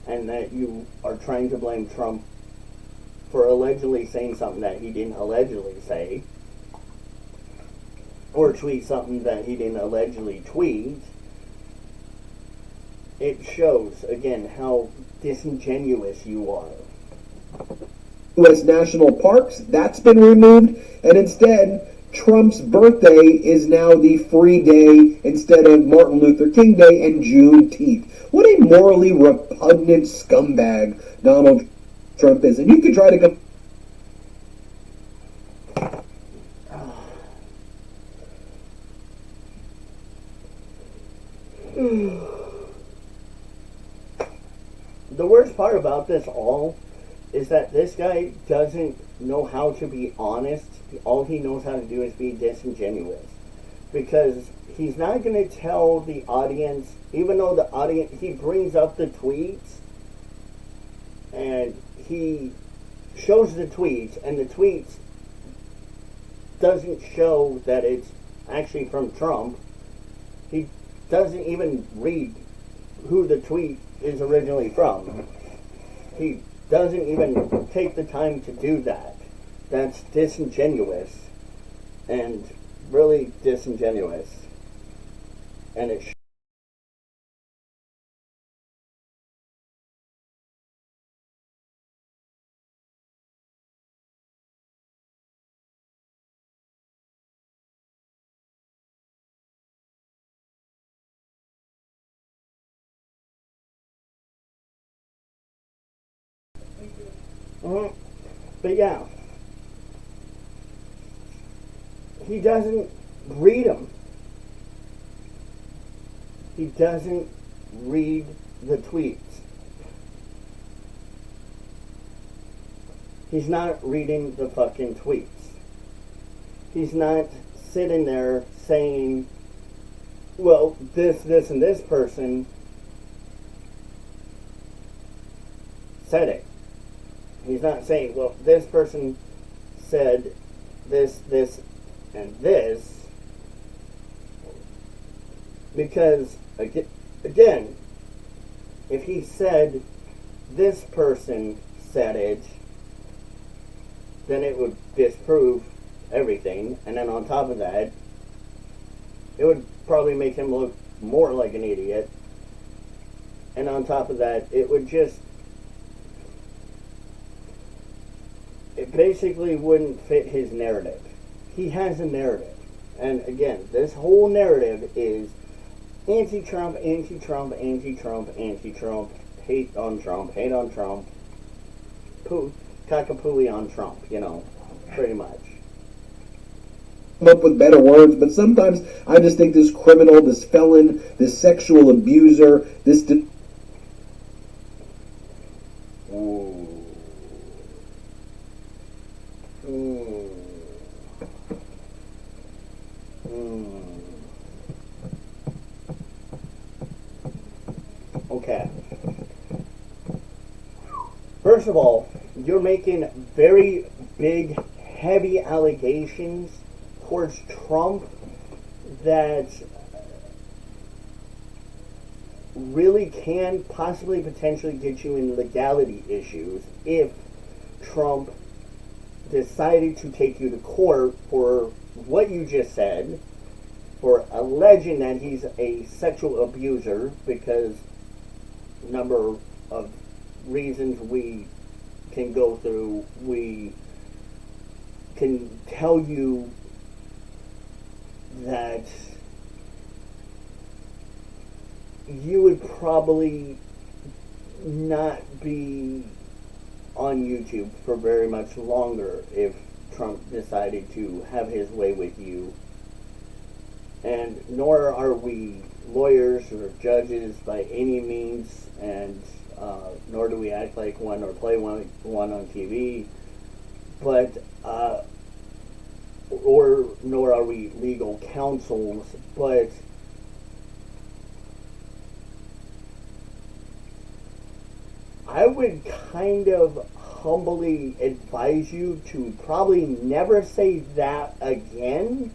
and that you are trying to blame Trump for allegedly saying something that he didn't allegedly say, or tweet something that he didn't allegedly tweet. It shows, again, how disingenuous you are. U.S. national parks, that's been removed, and instead, Trump's birthday is now the free day instead of Martin Luther King Day and Juneteenth. What a morally repugnant scumbag Donald Trump is. And you could try to go... The worst part about this all is that this guy doesn't know how to be honest. All he knows how to do is be disingenuous. Because he's not going to tell the audience, even though the audience, he brings up the tweets, and he shows the tweets, and the tweets doesn't show that it's actually from Trump. He doesn't even read who the tweet is originally from. He doesn't even take the time to do that. That's disingenuous, and really disingenuous. And it But yeah, he doesn't read them. He doesn't read the tweets. He's not reading the fucking tweets. He's not sitting there saying, well, this, and this person said it. He's not saying, well, this person said this, and this. Because, again, if he said this person said it, then it would disprove everything. And then on top of that, it would probably make him look more like an idiot. And on top of that, it would just... it basically wouldn't fit his narrative. He has a narrative. And again, this whole narrative is anti-Trump, anti-Trump, anti-Trump, anti-Trump, hate on Trump, cockapooey on Trump, pretty much. Come up with better words, but sometimes I just think this criminal, this felon, this sexual abuser, this... Okay. First of all, you're making very big, heavy allegations towards Trump that really can possibly potentially get you in legality issues if Trump decided to take you to court for what you just said, for alleging that he's a sexual abuser, because number of reasons we can go through, we can tell you that you would probably not be on YouTube for very much longer if Trump decided to have his way with you. And nor are we lawyers or judges by any means, and nor do we act like one or play one on TV, but nor are we legal counsels, but I would kind of humbly advise you to probably never say that again,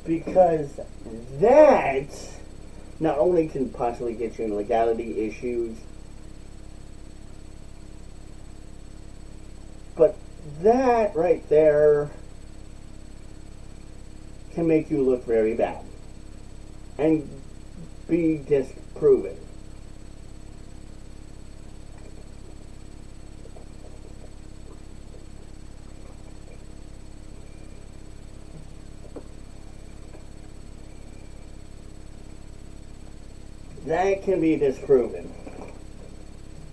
because that not only can possibly get you in legality issues, but that right there can make you look very bad and be disproven. That can be disproven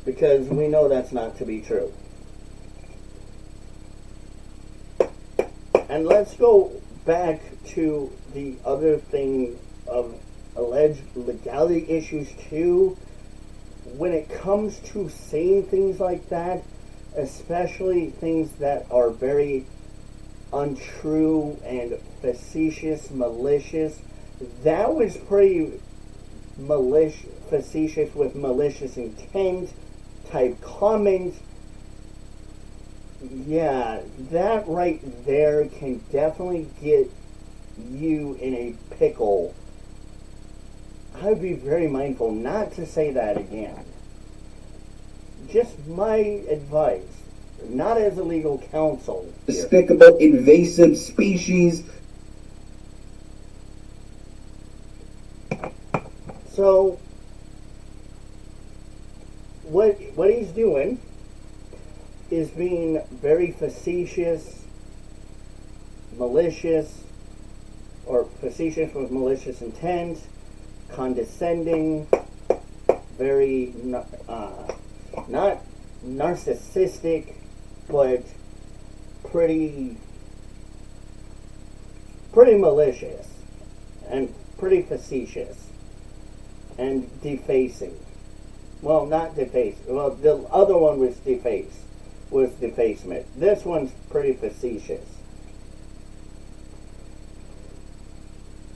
because we know that's not to be true. And let's go back to the other thing of alleged legality issues too. When it comes to saying things like that, especially things that are very untrue and facetious, malicious, that was pretty facetious with malicious intent type comments. Yeah, that right there can definitely get you in a pickle. I'd be very mindful not to say that again. Just my advice, not as a legal counsel. Despicable, invasive species. So, what he's doing is being very facetious, malicious, or facetious with malicious intent, condescending, very not narcissistic, but pretty malicious and pretty facetious and defacing. Well, not deface. Well, the other one was defacement. This one's pretty facetious.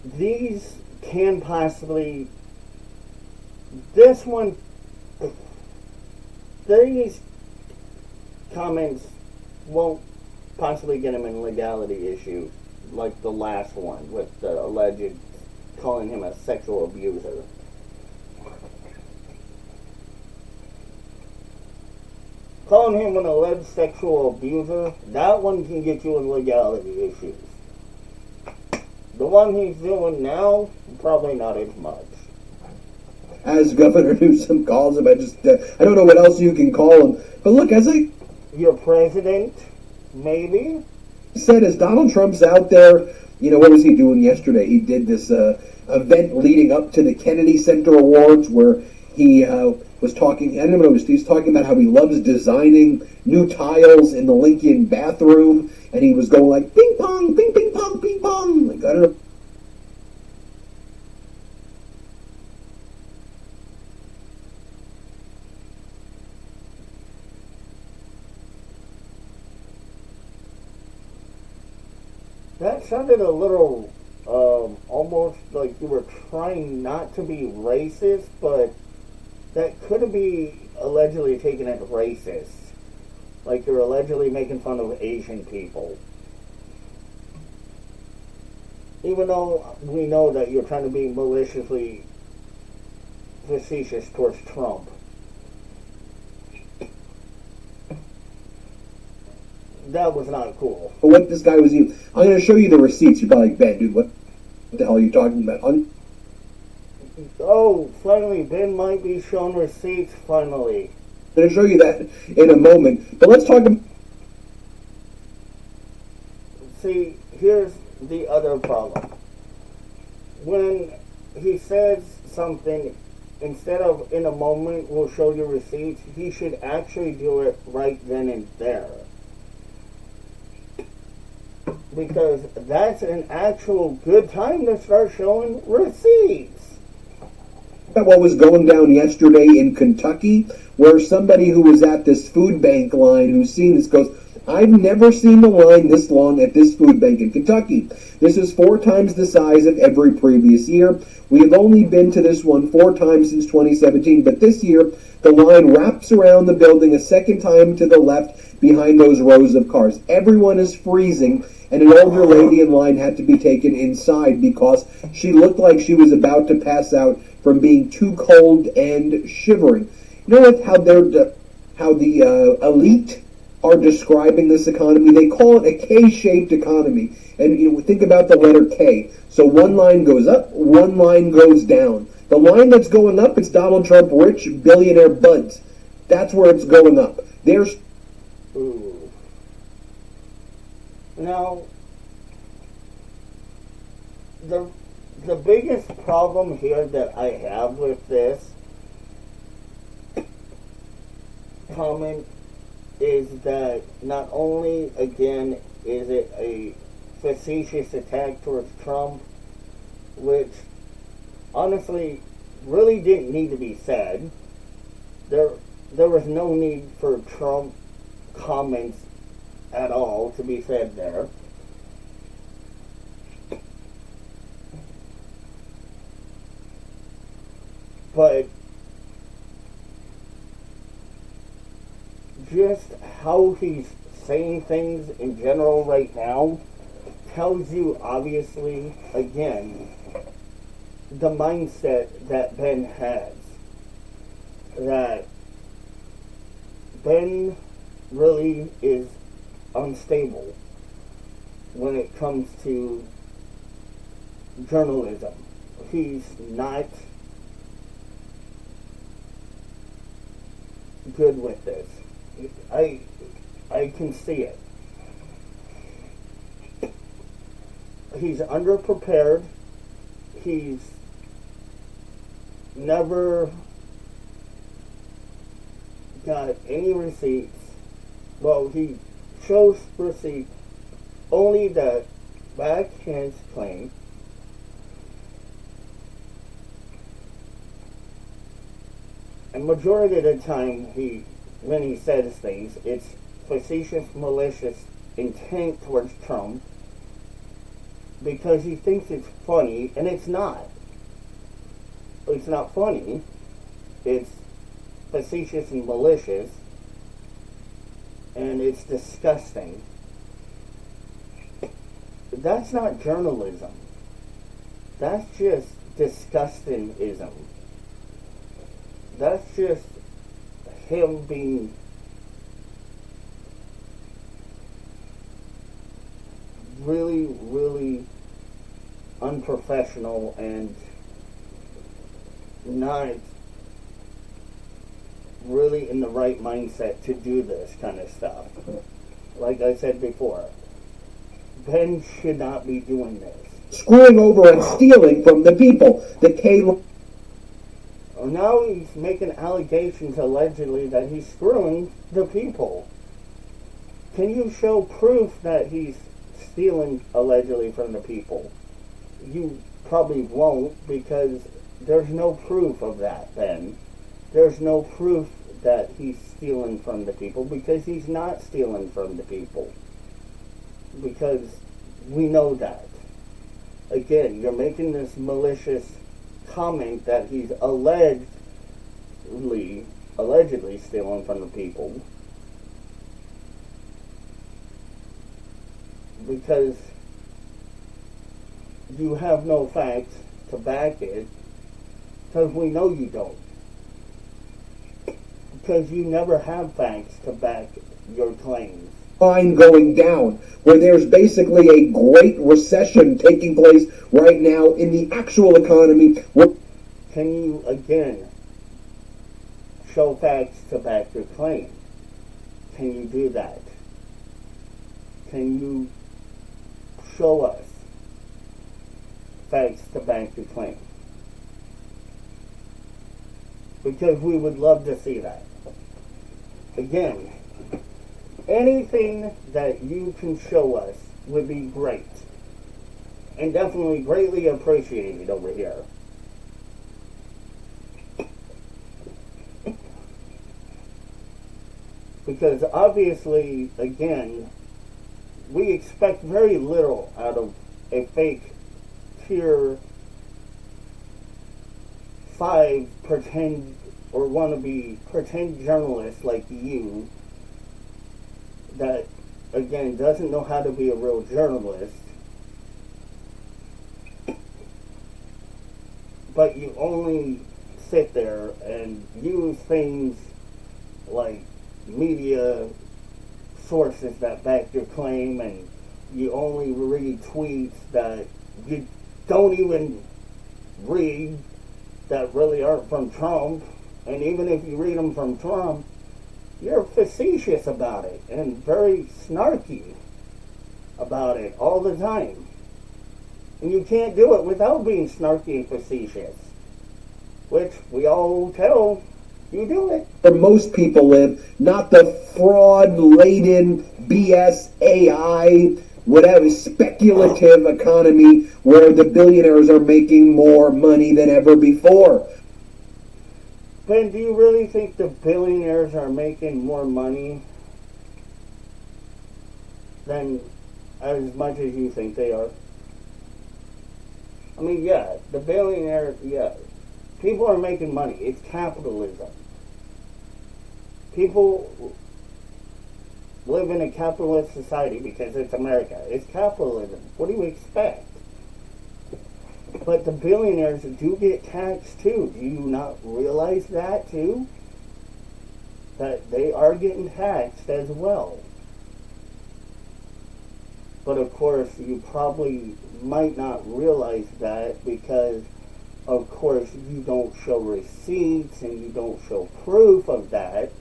These can possibly, this one, these comments won't possibly get him in legality issues like the last one with the alleged calling him a sexual abuser. Calling him an alleged sexual abuser, that one can get you in legality issues. The one he's doing now, probably not as much. As Governor Newsom calls him, I don't know what else you can call him. But look, as I... Your president, maybe? Said, as Donald Trump's out there, what was he doing yesterday? He did this event leading up to the Kennedy Center Awards where he was talking, I don't know, he was talking about how he loves designing new tiles in the Lincoln bathroom, and he was going like, ping pong, ping, ping pong, ping pong. Like, I don't know. That sounded a little, almost like you were trying not to be racist, but that could be allegedly taken as racist. Like you're allegedly making fun of Asian people. Even though we know that you're trying to be maliciously facetious towards Trump. That was not cool. But what this guy was even... I'm going to show you the receipts. You're probably like, Ben, dude, what the hell are you talking about? Oh, finally, Ben might be shown receipts, finally. I'm going to show you that in a moment. But let's talk about... See, here's the other problem. When he says something, instead of in a moment, we'll show you receipts, he should actually do it right then and there. Because that's an actual good time to start showing receipts. What was going down yesterday in Kentucky, where somebody who was at this food bank line who's seen this goes, I've never seen the line this long at this food bank in Kentucky. This is 4 times the size of every previous year. We have only been to this one 4 times since 2017, but this year the line wraps around the building a second time to the left behind those rows of cars. Everyone is freezing, and an older lady in line had to be taken inside because she looked like she was about to pass out from being too cold and shivering. You know what? How the elite are describing this economy? They call it a K-shaped economy, and think about the letter K. So one line goes up, one line goes down. The line that's going up is Donald Trump rich billionaire buds. That's where it's going up. There's Ooh. Now, the biggest problem here that I have with this comment is that not only, again, is it a facetious attack towards Trump, which honestly really didn't need to be said. There was no need for Trump comments at all to be said there. But just how he's saying things in general right now tells you, obviously, again, the mindset that Ben has. That Ben really is unstable when it comes to journalism. He's not good with this. I can see it. He's underprepared. He's never got any receipts. Well, he shows receipts only that back his claim. And majority of the time, when he says things, it's facetious, malicious intent towards Trump because he thinks it's funny, and it's not. It's not funny. It's facetious and malicious, and it's disgusting. That's not journalism. That's just disgustingism. That's just him being really, really unprofessional and not really in the right mindset to do this kind of stuff. Like I said before, Ben should not be doing this. Screwing over and stealing from the people. The K. Now he's making allegations allegedly that he's screwing the people. Can you show proof that he's stealing allegedly from the people? You probably won't, because there's no proof of that, Ben. There's no proof that he's stealing from the people, because he's not stealing from the people. Because we know that. Again, you're making this malicious comment that he's allegedly stealing from the people, because you have no facts to back it, because we know you don't. Because you never have facts to back your claims. Line going down, where there's basically a great recession taking place right now in the actual economy. Can you, again, show facts to back your claim? Can you do that? Can you show us facts to back your claim? Because we would love to see that. Again, anything that you can show us would be great. And definitely greatly appreciated over here. Because obviously, again, we expect very little out of a fake tier 5 pretend or wannabe pretend journalist like you that, again, doesn't know how to be a real journalist, but you only sit there and use things like media sources that back your claim, and you only read tweets that you don't even read that really aren't from Trump, and even if you read them from Trump, you're facetious about it and very snarky about it all the time. And you can't do it without being snarky and facetious, which we all tell you do it. Where most people live, not the fraud-laden BS AI, whatever, speculative economy where the billionaires are making more money than ever before. Ben, do you really think the billionaires are making more money than as much as you think they are? I mean, yeah, the billionaires, yeah. People are making money. It's capitalism. People live in a capitalist society because it's America. It's capitalism. What do you expect? But the billionaires do get taxed too. Do you not realize that too? That they are getting taxed as well. But of course, you probably might not realize that because, of course, you don't show receipts and you don't show proof of that.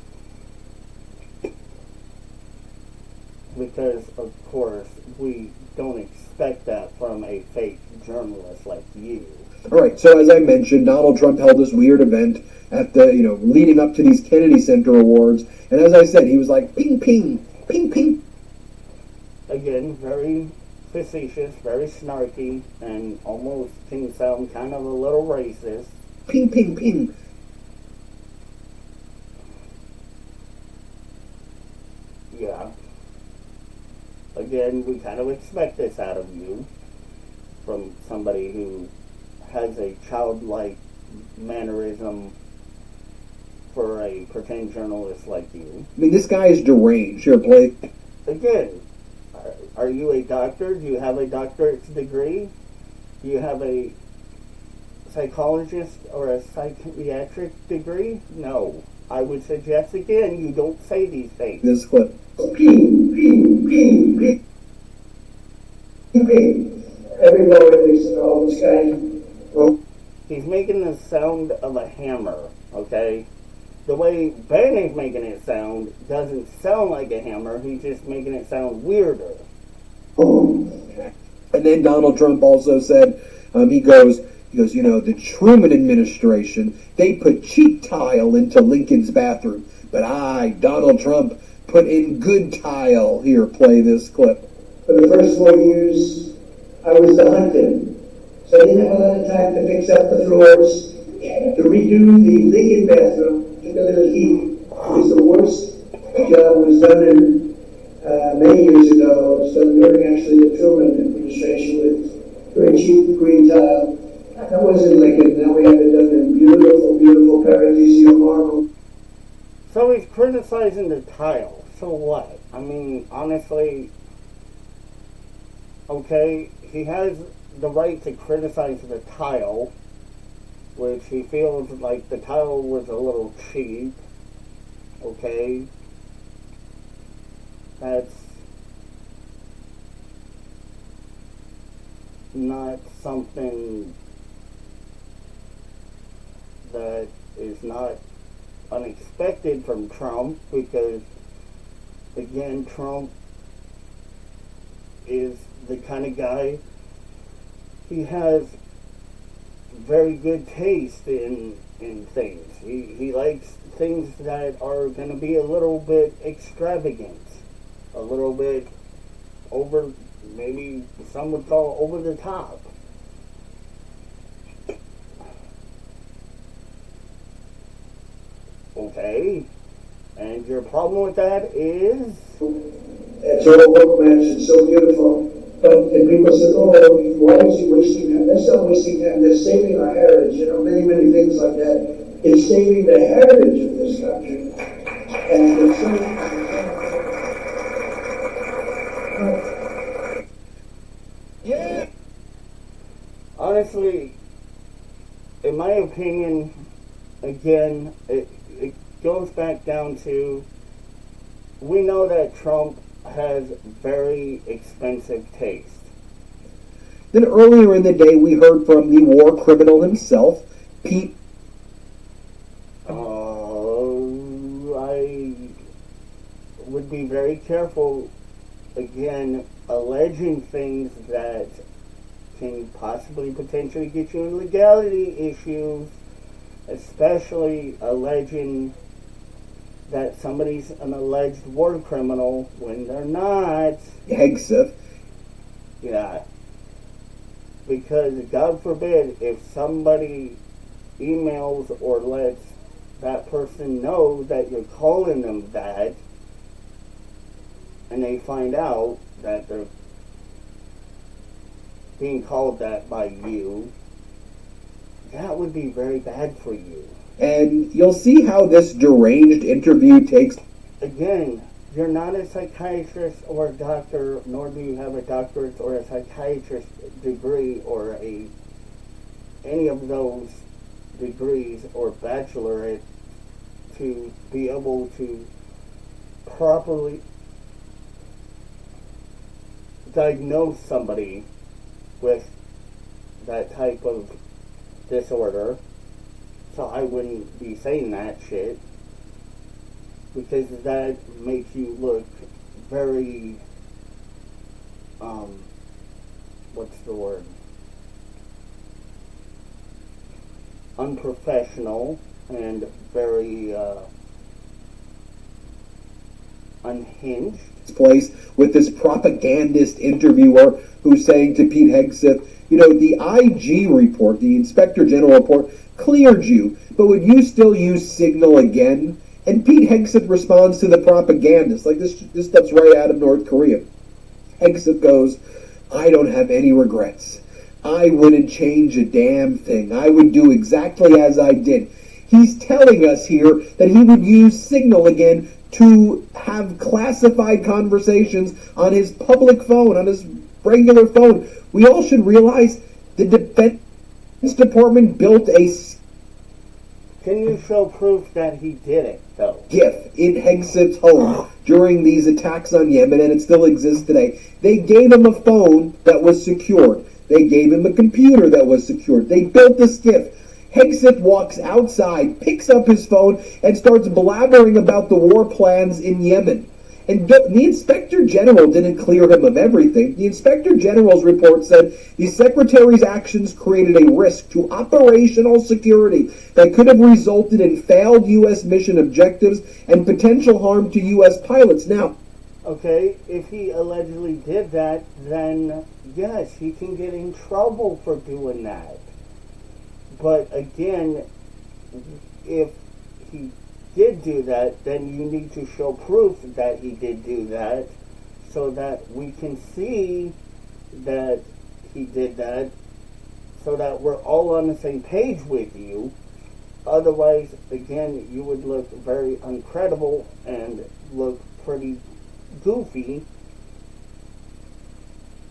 Because, of course, we don't expect that from a fake journalist like you. All right, so as I mentioned, Donald Trump held this weird event at the, leading up to these Kennedy Center Awards. And as I said, he was like, ping, ping, ping, ping. Again, very facetious, very snarky, and almost can sound kind of a little racist. Ping, ping, ping. Yeah. Again, we kind of expect this out of you from somebody who has a childlike mannerism for a pretend journalist like you. I mean, this guy is deranged. Here, play. Again, are you a doctor? Do you have a doctorate's degree? Do you have a psychologist or a psychiatric degree? No. I would suggest, again, you don't say these things. This clip. Ping, ping, ping, ping, ping. Everybody thinks, oh, this guy. Well, he's making the sound of a hammer, okay? The way Ben is making it sound doesn't sound like a hammer. He's just making it sound weirder. And then Donald Trump also said, he goes, the Truman administration, they put cheap tile into Lincoln's bathroom. But I, Donald Trump, put in good tile. Here, play this clip. For the first 4 years, I was the hunted. So I didn't have a lot of time to fix up the floors, to redo the Lincoln bathroom, took a little heat. It was the worst job was done in many years ago. It was done during actually the Truman administration with very cheap green tile. That wasn't Lincoln. Now we have it done in beautiful, beautiful paradisiac marble. So he's criticizing the tile. So what? I mean, honestly, okay, he has the right to criticize the tile, which he feels like the tile was a little cheap. Okay? That's not something that is not unexpected from Trump, because again, Trump is the kind of guy, he has very good taste in things. He likes things that are going to be a little bit extravagant, a little bit over, maybe some would call over the top. Okay, and your problem with that is? It's all bookmatch, it's so beautiful. But and people said, oh, why is he wasting time? That's not wasting time, that's saving our heritage, many, many things like that. It's saving the heritage of this country. And it's honestly, in my opinion, again, it goes back down to, we know that Trump has very expensive taste. Then earlier in the day, we heard from the war criminal himself, Pete. I would be very careful, again, alleging things that can possibly potentially get you in legality issues, especially alleging that somebody's an alleged war criminal when they're not. Hegseth. Yeah. Because, God forbid, if somebody emails or lets that person know that you're calling them that, and they find out that they're being called that by you, that would be very bad for you. And you'll see how this deranged interview takes. Again, you're not a psychiatrist or a doctor, nor do you have a doctorate or a psychiatrist degree or any of those degrees or bachelorate to be able to properly diagnose somebody with that type of disorder. So I wouldn't be saying that shit, because that makes you look very, what's the word? Unprofessional and very unhinged. Place with this propagandist interviewer who's saying to Pete Hegseth, you know, the IG report, the Inspector General report, cleared you, but would you still use Signal again? And Pete Hegseth responds to the propagandist, like this stuff's right out of North Korea. Hegseth goes, I don't have any regrets. I wouldn't change a damn thing. I would do exactly as I did. He's telling us here that he would use Signal again to have classified conversations on his public phone, on his regular phone. We all should realize the Defense Department built a... Can you show proof that he did it, though? GIF in Hegseth's home during these attacks on Yemen, and it still exists today. They gave him a phone that was secured. They gave him a computer that was secured. They built this GIF. Hegseth walks outside, picks up his phone, and starts blabbering about the war plans in Yemen. And the Inspector General didn't clear him of everything. The Inspector General's report said the Secretary's actions created a risk to operational security that could have resulted in failed U.S. mission objectives and potential harm to U.S. pilots. Now, okay, if he allegedly did that, then yes, he can get in trouble for doing that. But again, if he did do that, then you need to show proof that he did do that, so that we can see that he did that, so that we're all on the same page with you. Otherwise, again, you would look very uncredible and look pretty goofy,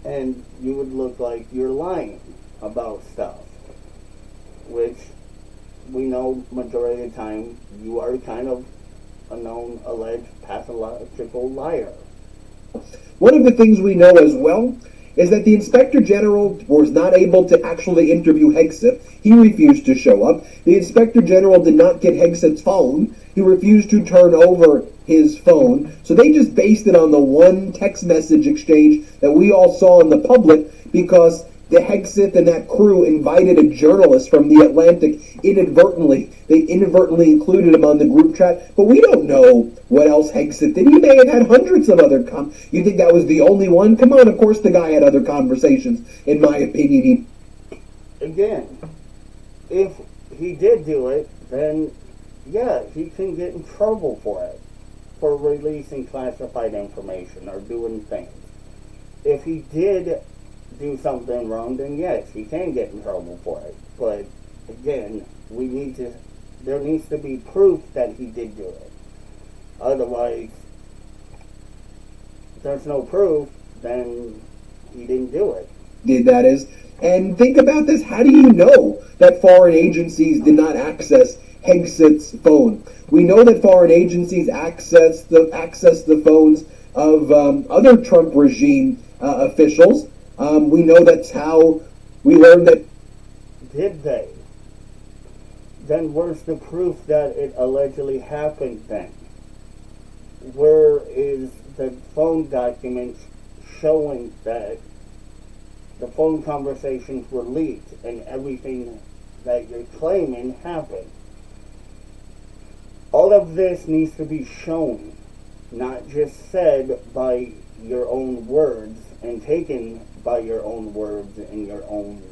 and you would look like you're lying about stuff, which we know majority of the time you are kind of a known alleged pathological liar. One of the things we know as well is that the Inspector General was not able to actually interview Hegseth. He refused to show up. The Inspector General did not get Hegseth's phone. He refused to turn over his phone. So they just based it on the one text message exchange that we all saw in the public, because the Hegseth and that crew invited a journalist from The Atlantic inadvertently. They inadvertently included him on the group chat, but we don't know what else Hegseth did. He may have had hundreds of other You think that was the only one? Come on, of course the guy had other conversations. In my opinion, Again, if he did do it, then yeah, he can get in trouble for it, for releasing classified information or doing things. If he did do something wrong, then yes, he can get in trouble for it. But again, there needs to be proof that he did do it. Otherwise, if there's no proof, then he didn't do it. That is, And think about this. How do you know that foreign agencies did not access Hegseth's phone? We know that foreign agencies access the phones of other Trump regime officials. We know that's how we learned that. Did they? Then where's the proof that it allegedly happened then? Where is the phone documents showing that the phone conversations were leaked and everything that you're claiming happened? All of this needs to be shown, not just said by your own words and taken by your own words and your own...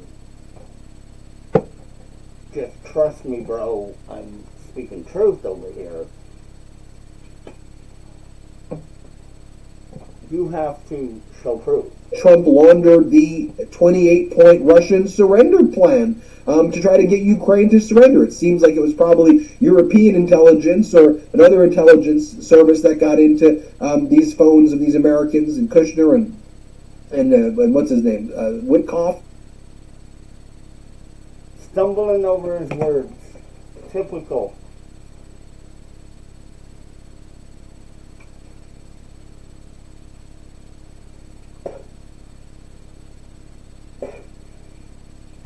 Just trust me, bro, I'm speaking truth over here. You have to show proof. Trump laundered the 28-point Russian surrender plan to try to get Ukraine to surrender. It seems like it was probably European intelligence or another intelligence service that got into these phones of these Americans, and Kushner and what's his name, Witkoff. Stumbling over his words. Typical.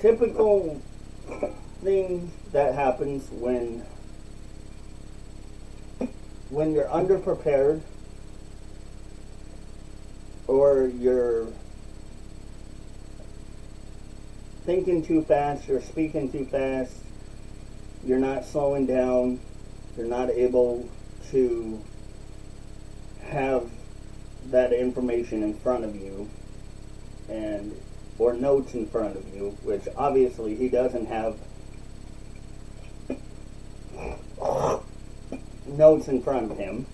Typical thing that happens when you're underprepared or you're thinking too fast, you're speaking too fast, you're not slowing down, you're not able to have that information in front of you and or notes in front of you, which obviously he doesn't have notes in front of him,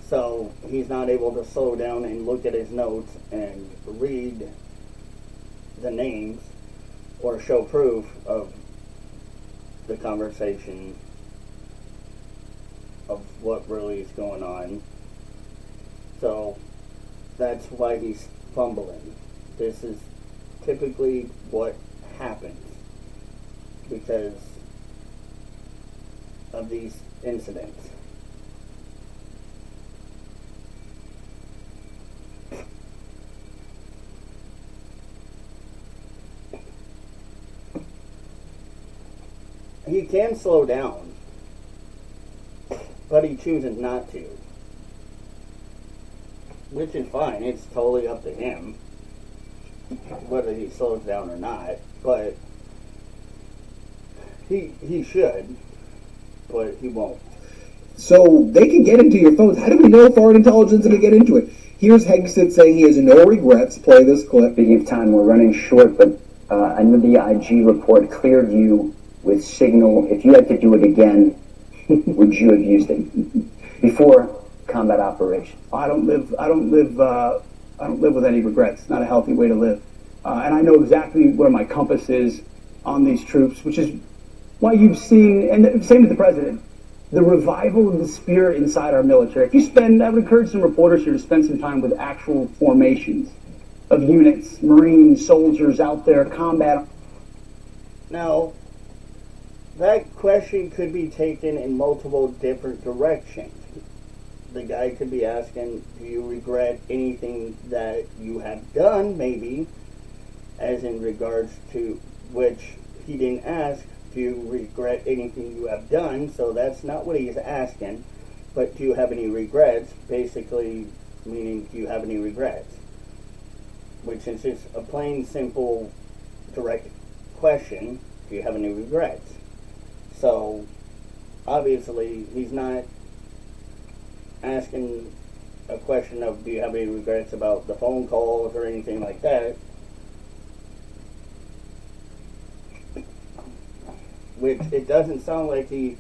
so he's not able to slow down and look at his notes and read the names or show proof of the conversation of what really is going on. So that's why he's fumbling. This is typically what happens because of these incidents. He can slow down, but he chooses not to, which is fine. It's totally up to him whether he slows down or not, but he should, but he won't. So they can get into your phones. How do we know foreign intelligence can get into it? Here's Hegseth saying he has no regrets. Play this clip. Speaking of time, we're running short, but I know the IG report cleared you with signal. If you had to do it again, would you have used it before combat operations? I don't live with any regrets. It's not a healthy way to live. And I know exactly where my compass is on these troops, which is why you've seen, and same with the president, the revival of the spirit inside our military. If you spend, I would encourage some reporters here to spend some time with actual formations of units, Marines, soldiers out there, combat. Now, that question could be taken in multiple different directions. The guy could be asking, do you regret anything that you have done, maybe, as in regards to which he didn't ask, do you regret anything you have done? So that's not what he's asking, but do you have any regrets? Basically meaning, do you have any regrets? Which is just a plain, simple, direct question, do you have any regrets? So, obviously, he's not asking a question of do you have any regrets about the phone calls or anything like that, which it doesn't sound like the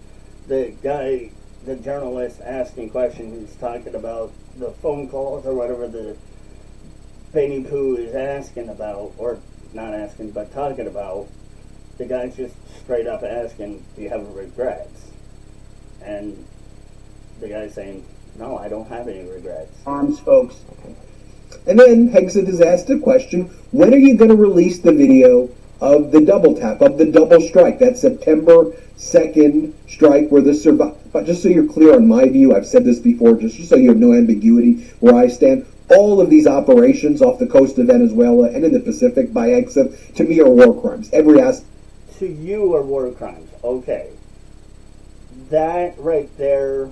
journalist asking questions is talking about the phone calls or whatever the Benny Pooh is asking about, or not asking but talking about. The guy's just straight up asking, do you have regrets? And the guy's saying, no, I don't have any regrets. Arms folks. And then Hegseth is asked a question, when are you going to release the video of the double tap, of the double strike, that September 2nd strike where the but just so you're clear on my view, I've said this before, just so you have no ambiguity where I stand, all of these operations off the coast of Venezuela and in the Pacific by Hegseth, to me, are war crimes. Every aspect. To you are war crimes. Okay. That right there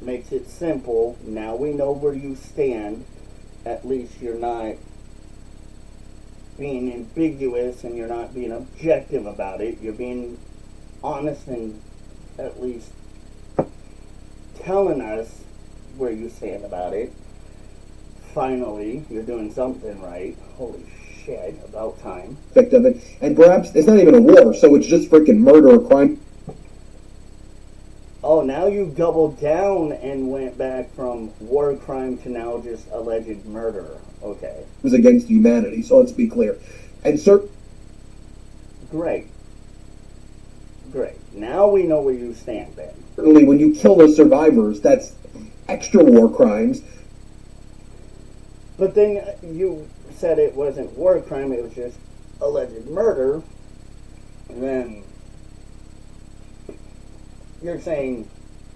makes it simple. Now we know where you stand. At least you're not being ambiguous and you're not being objective about it. You're being honest and at least telling us where you stand about it. Finally, you're doing something right. Holy shit, about time. Of it, and perhaps it's not even a war, so it's just freaking murder or crime. Oh, now you doubled down and went back from war crime to now just alleged murder. Okay. It was against humanity, so let's be clear. And Great. Now we know where you stand, Ben. certainly when you kill the survivors, that's extra war crimes. But then you said it wasn't war crime, it was just alleged murder. And then you're saying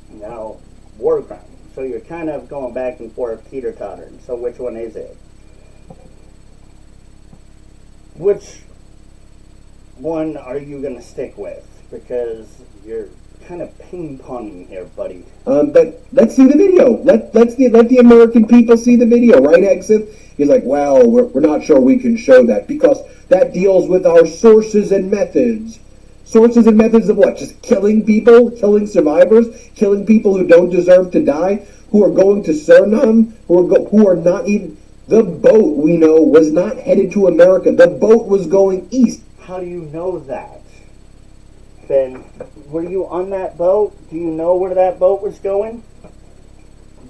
now war crime. So you're kind of going back and forth, teeter-tottering. So which one is it? Which one are you going to stick with? Because you're kind of ping-ponging here, buddy. But let's see the video. Let the American people see the video, right, Hegseth? He's like, well, we're not sure we can show that because that deals with our sources and methods. Sources and methods of what? Just killing people, killing survivors, killing people who don't deserve to die, who are going to Suriname, who are not even. The boat, we know, was not headed to America. The boat was going east. How do you know that? Ben, were you on that boat? Do you know where that boat was going?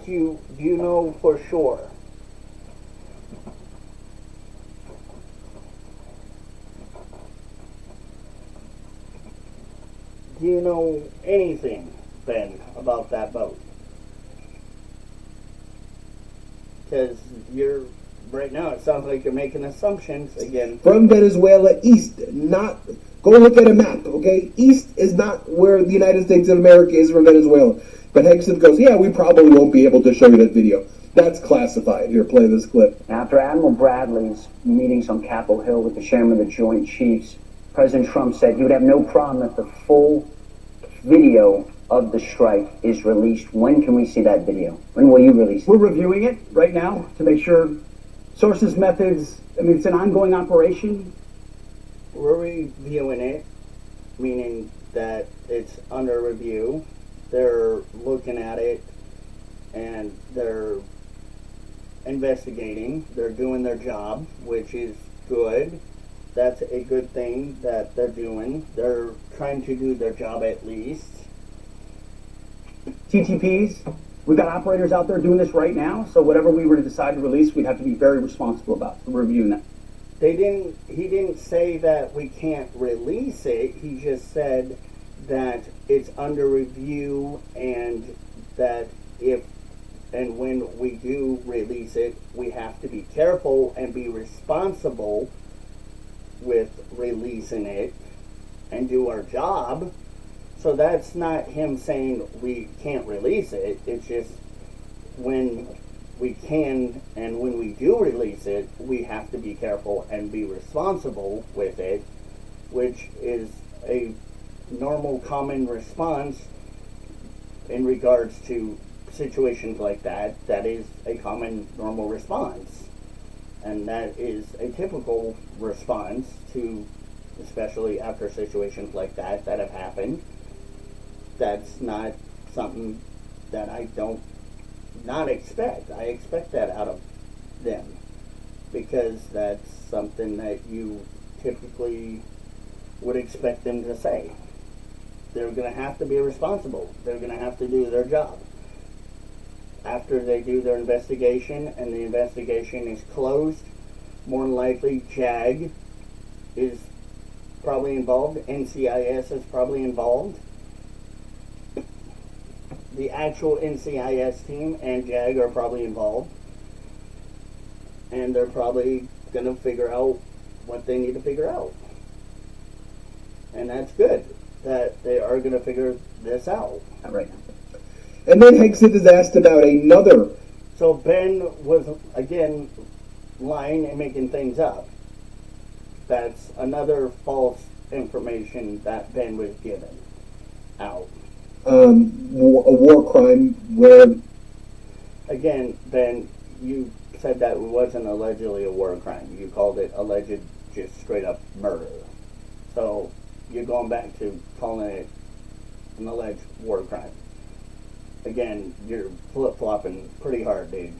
Do you know for sure? Do you know anything, Ben, about that boat? Because right now it sounds like you're making assumptions again. From Venezuela east, not. Go look at a map, okay? East is not where the United States of America is from Venezuela. But Hegseth goes, yeah, we probably won't be able to show you that video. That's classified. Here, play this clip. After Admiral Bradley's meetings on Capitol Hill with the chairman of the Joint Chiefs, President Trump said he would have no problem if the full video of the strike is released. When can we see that video? When will you release it? We're reviewing it right now to make sure sources, methods, I mean, it's an ongoing operation. We're reviewing it, meaning that it's under review. They're looking at it and they're investigating. They're doing their job, which is good. That's a good thing that they're doing. They're trying to do their job at least. TTPs, we've got operators out there doing this right now, so whatever we were to decide to release, we'd have to be very responsible about. So we're reviewing that. He didn't say that we can't release it. He just said that it's under review and that if and when we do release it, we have to be careful and be responsible with releasing it and do our job. So that's not him saying we can't release it. It's just when we can and when we do release it, we have to be careful and be responsible with it, which is a normal common response in regards to situations like that. That is a common normal response, and that is a typical response to, especially after situations like that have happened. That's not something that I don't not expect. I expect that out of them because that's something that you typically would expect them to say. They're going to have to be responsible. They're going to have to do their job. After they do their investigation and the investigation is closed, more than likely JAG is probably involved, NCIS is probably involved. the actual NCIS team and JAG are probably involved, and they're probably going to figure out what they need to figure out. And that's good that they are going to figure this out. Right. And then Hegseth is asked about another. So Ben was, again, lying and making things up. That's another false information that Ben was given out. A war crime where... Again, Ben, you said that it wasn't allegedly a war crime. You called it alleged, just straight up murder. So you're going back to calling it an alleged war crime. Again, you're flip-flopping pretty hard, dude.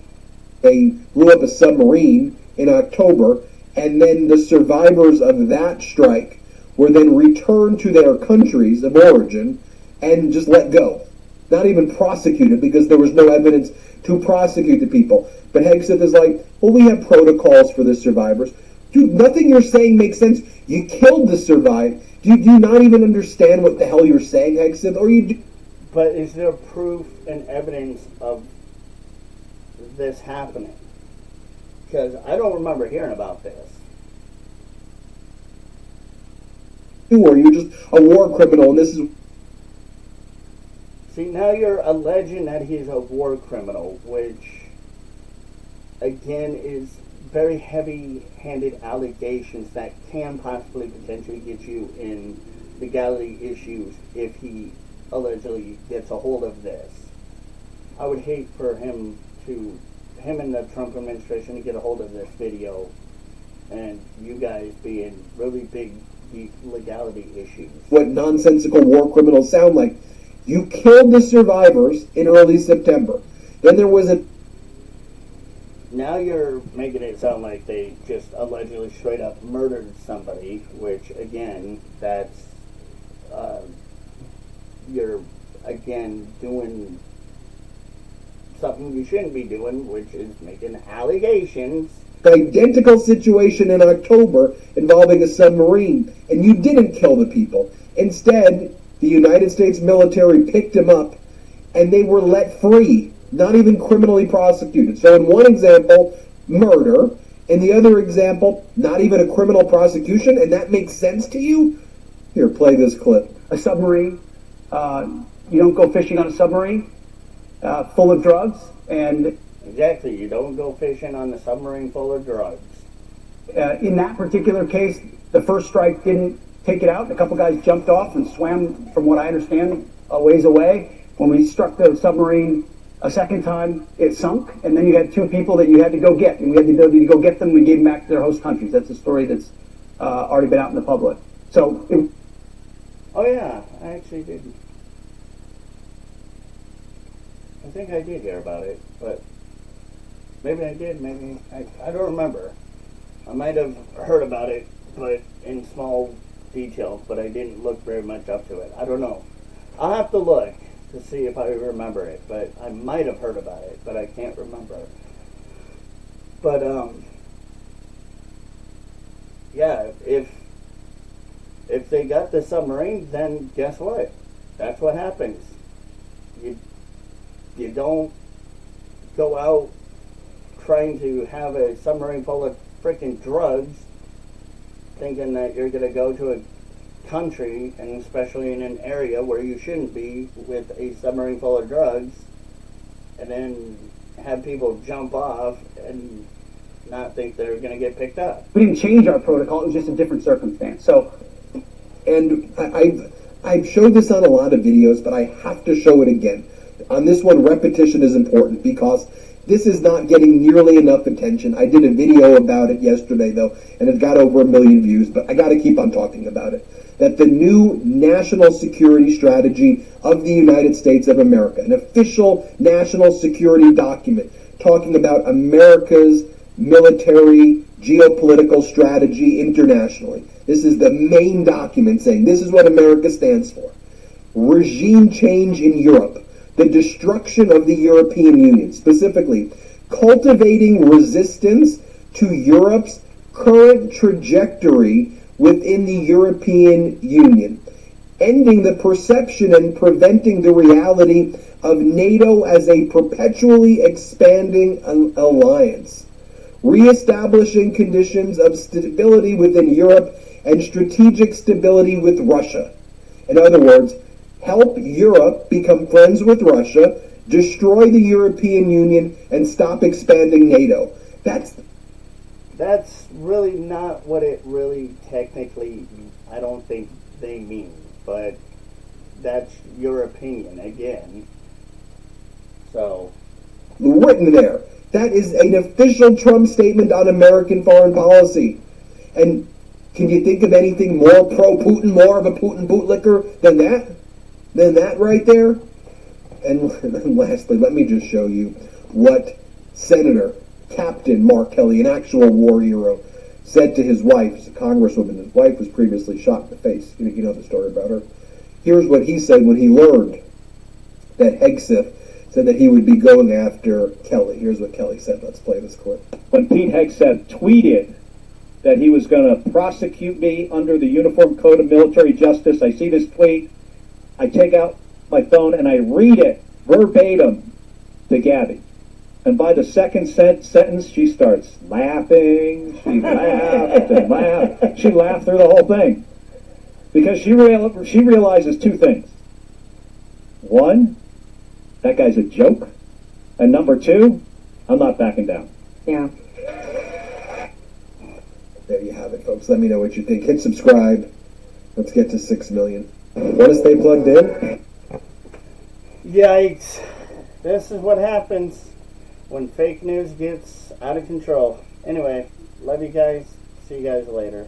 They blew up a submarine in October, and then the survivors of that strike were then returned to their countries of origin and just let go. Not even prosecuted, because there was no evidence to prosecute the people. But Hegseth is like, well, we have protocols for the survivors. Dude, nothing you're saying makes sense. You killed the survivor. Do you not even understand what the hell you're saying, Hegseth? Or you do? But is there proof and evidence of this happening? Because I don't remember hearing about this. Or you're just a war criminal, and this is... See, now you're alleging that he's a war criminal, which, again, is very heavy-handed allegations that can possibly potentially get you in legality issues if he allegedly gets a hold of this. I would hate for him and the Trump administration to get a hold of this video and you guys be in really big, deep legality issues. What nonsensical war criminals sound like. You killed the survivors in early September. Then there was a... Now you're making it sound like they just allegedly straight up murdered somebody, which, again, that's... you're, again, doing something you shouldn't be doing, which is making allegations. Identical situation in October involving a submarine, and you didn't kill the people. Instead, the United States military picked him up, and they were let free, not even criminally prosecuted. So in one example, murder. In the other example, not even a criminal prosecution, and that makes sense to you? Here, play this clip. A submarine, you don't go fishing on a submarine full of drugs, and... Exactly, you don't go fishing on the submarine full of drugs. In that particular case, the first strike didn't take it out. A couple guys jumped off and swam, from what I understand, a ways away. When we struck the submarine a second time, it sunk, and then you had two people that you had to go get, and we had the ability to go get them. We gave them back to their host countries. That's a story that's already been out in the public. So, oh yeah, I actually did. I think I did hear about it, but maybe I did, maybe I don't remember. I might have heard about it, but in small details, but I didn't look very much up to it. I don't know. I'll have to look to see if I remember it, but I might have heard about it, but I can't remember. But yeah, if they got the submarine, then guess what? That's what happens. You don't go out trying to have a submarine full of freaking drugs thinking that you're going to go to a country, and especially in an area where you shouldn't be, with a submarine full of drugs, and then have people jump off and not think they're going to get picked up. We didn't change our protocol. It was just a different circumstance. So, and I've showed this on a lot of videos, but I have to show it again. On this one, repetition is important because this is not getting nearly enough attention. I did a video about it yesterday, though, and it got over 1 million views, but I got to keep on talking about it. That the new national security strategy of the United States of America, an official national security document talking about America's military geopolitical strategy internationally. This is the main document saying this is what America stands for. Regime change in Europe. The destruction of the European Union, specifically cultivating resistance to Europe's current trajectory within the European Union. ending the perception and preventing the reality of NATO as a perpetually expanding alliance, reestablishing conditions of stability within Europe and strategic stability with Russia. In other words, help Europe become friends with Russia, destroy the European Union, and stop expanding NATO. That's really not what it really technically, I don't think they mean, but that's your opinion again. So, written there. That is an official Trump statement on American foreign policy. And can you think of anything more pro-Putin, more of a Putin bootlicker than that? Than that right there? And lastly, let me just show you what Senator Captain Mark Kelly, an actual war hero, said to his wife. He's a congresswoman. His wife was previously shot in the face. You know the story about her. Here's what he said when he learned that Hegseth said that he would be going after Kelly. Here's what Kelly said. Let's play this clip. When Pete Hegseth tweeted that he was going to prosecute me under the Uniform Code of Military Justice, I see this tweet, I take out my phone and I read it verbatim to Gabby. And by the second sentence, she starts laughing. She laughed and laughed. She laughed through the whole thing. Because she realizes two things. One, that guy's a joke. And number two, I'm not backing down. Yeah. There you have it, folks. Let me know what you think. Hit subscribe. Let's get to 6 million. Want to stay plugged in? Yikes. This is what happens when fake news gets out of control. Anyway, love you guys. See you guys later.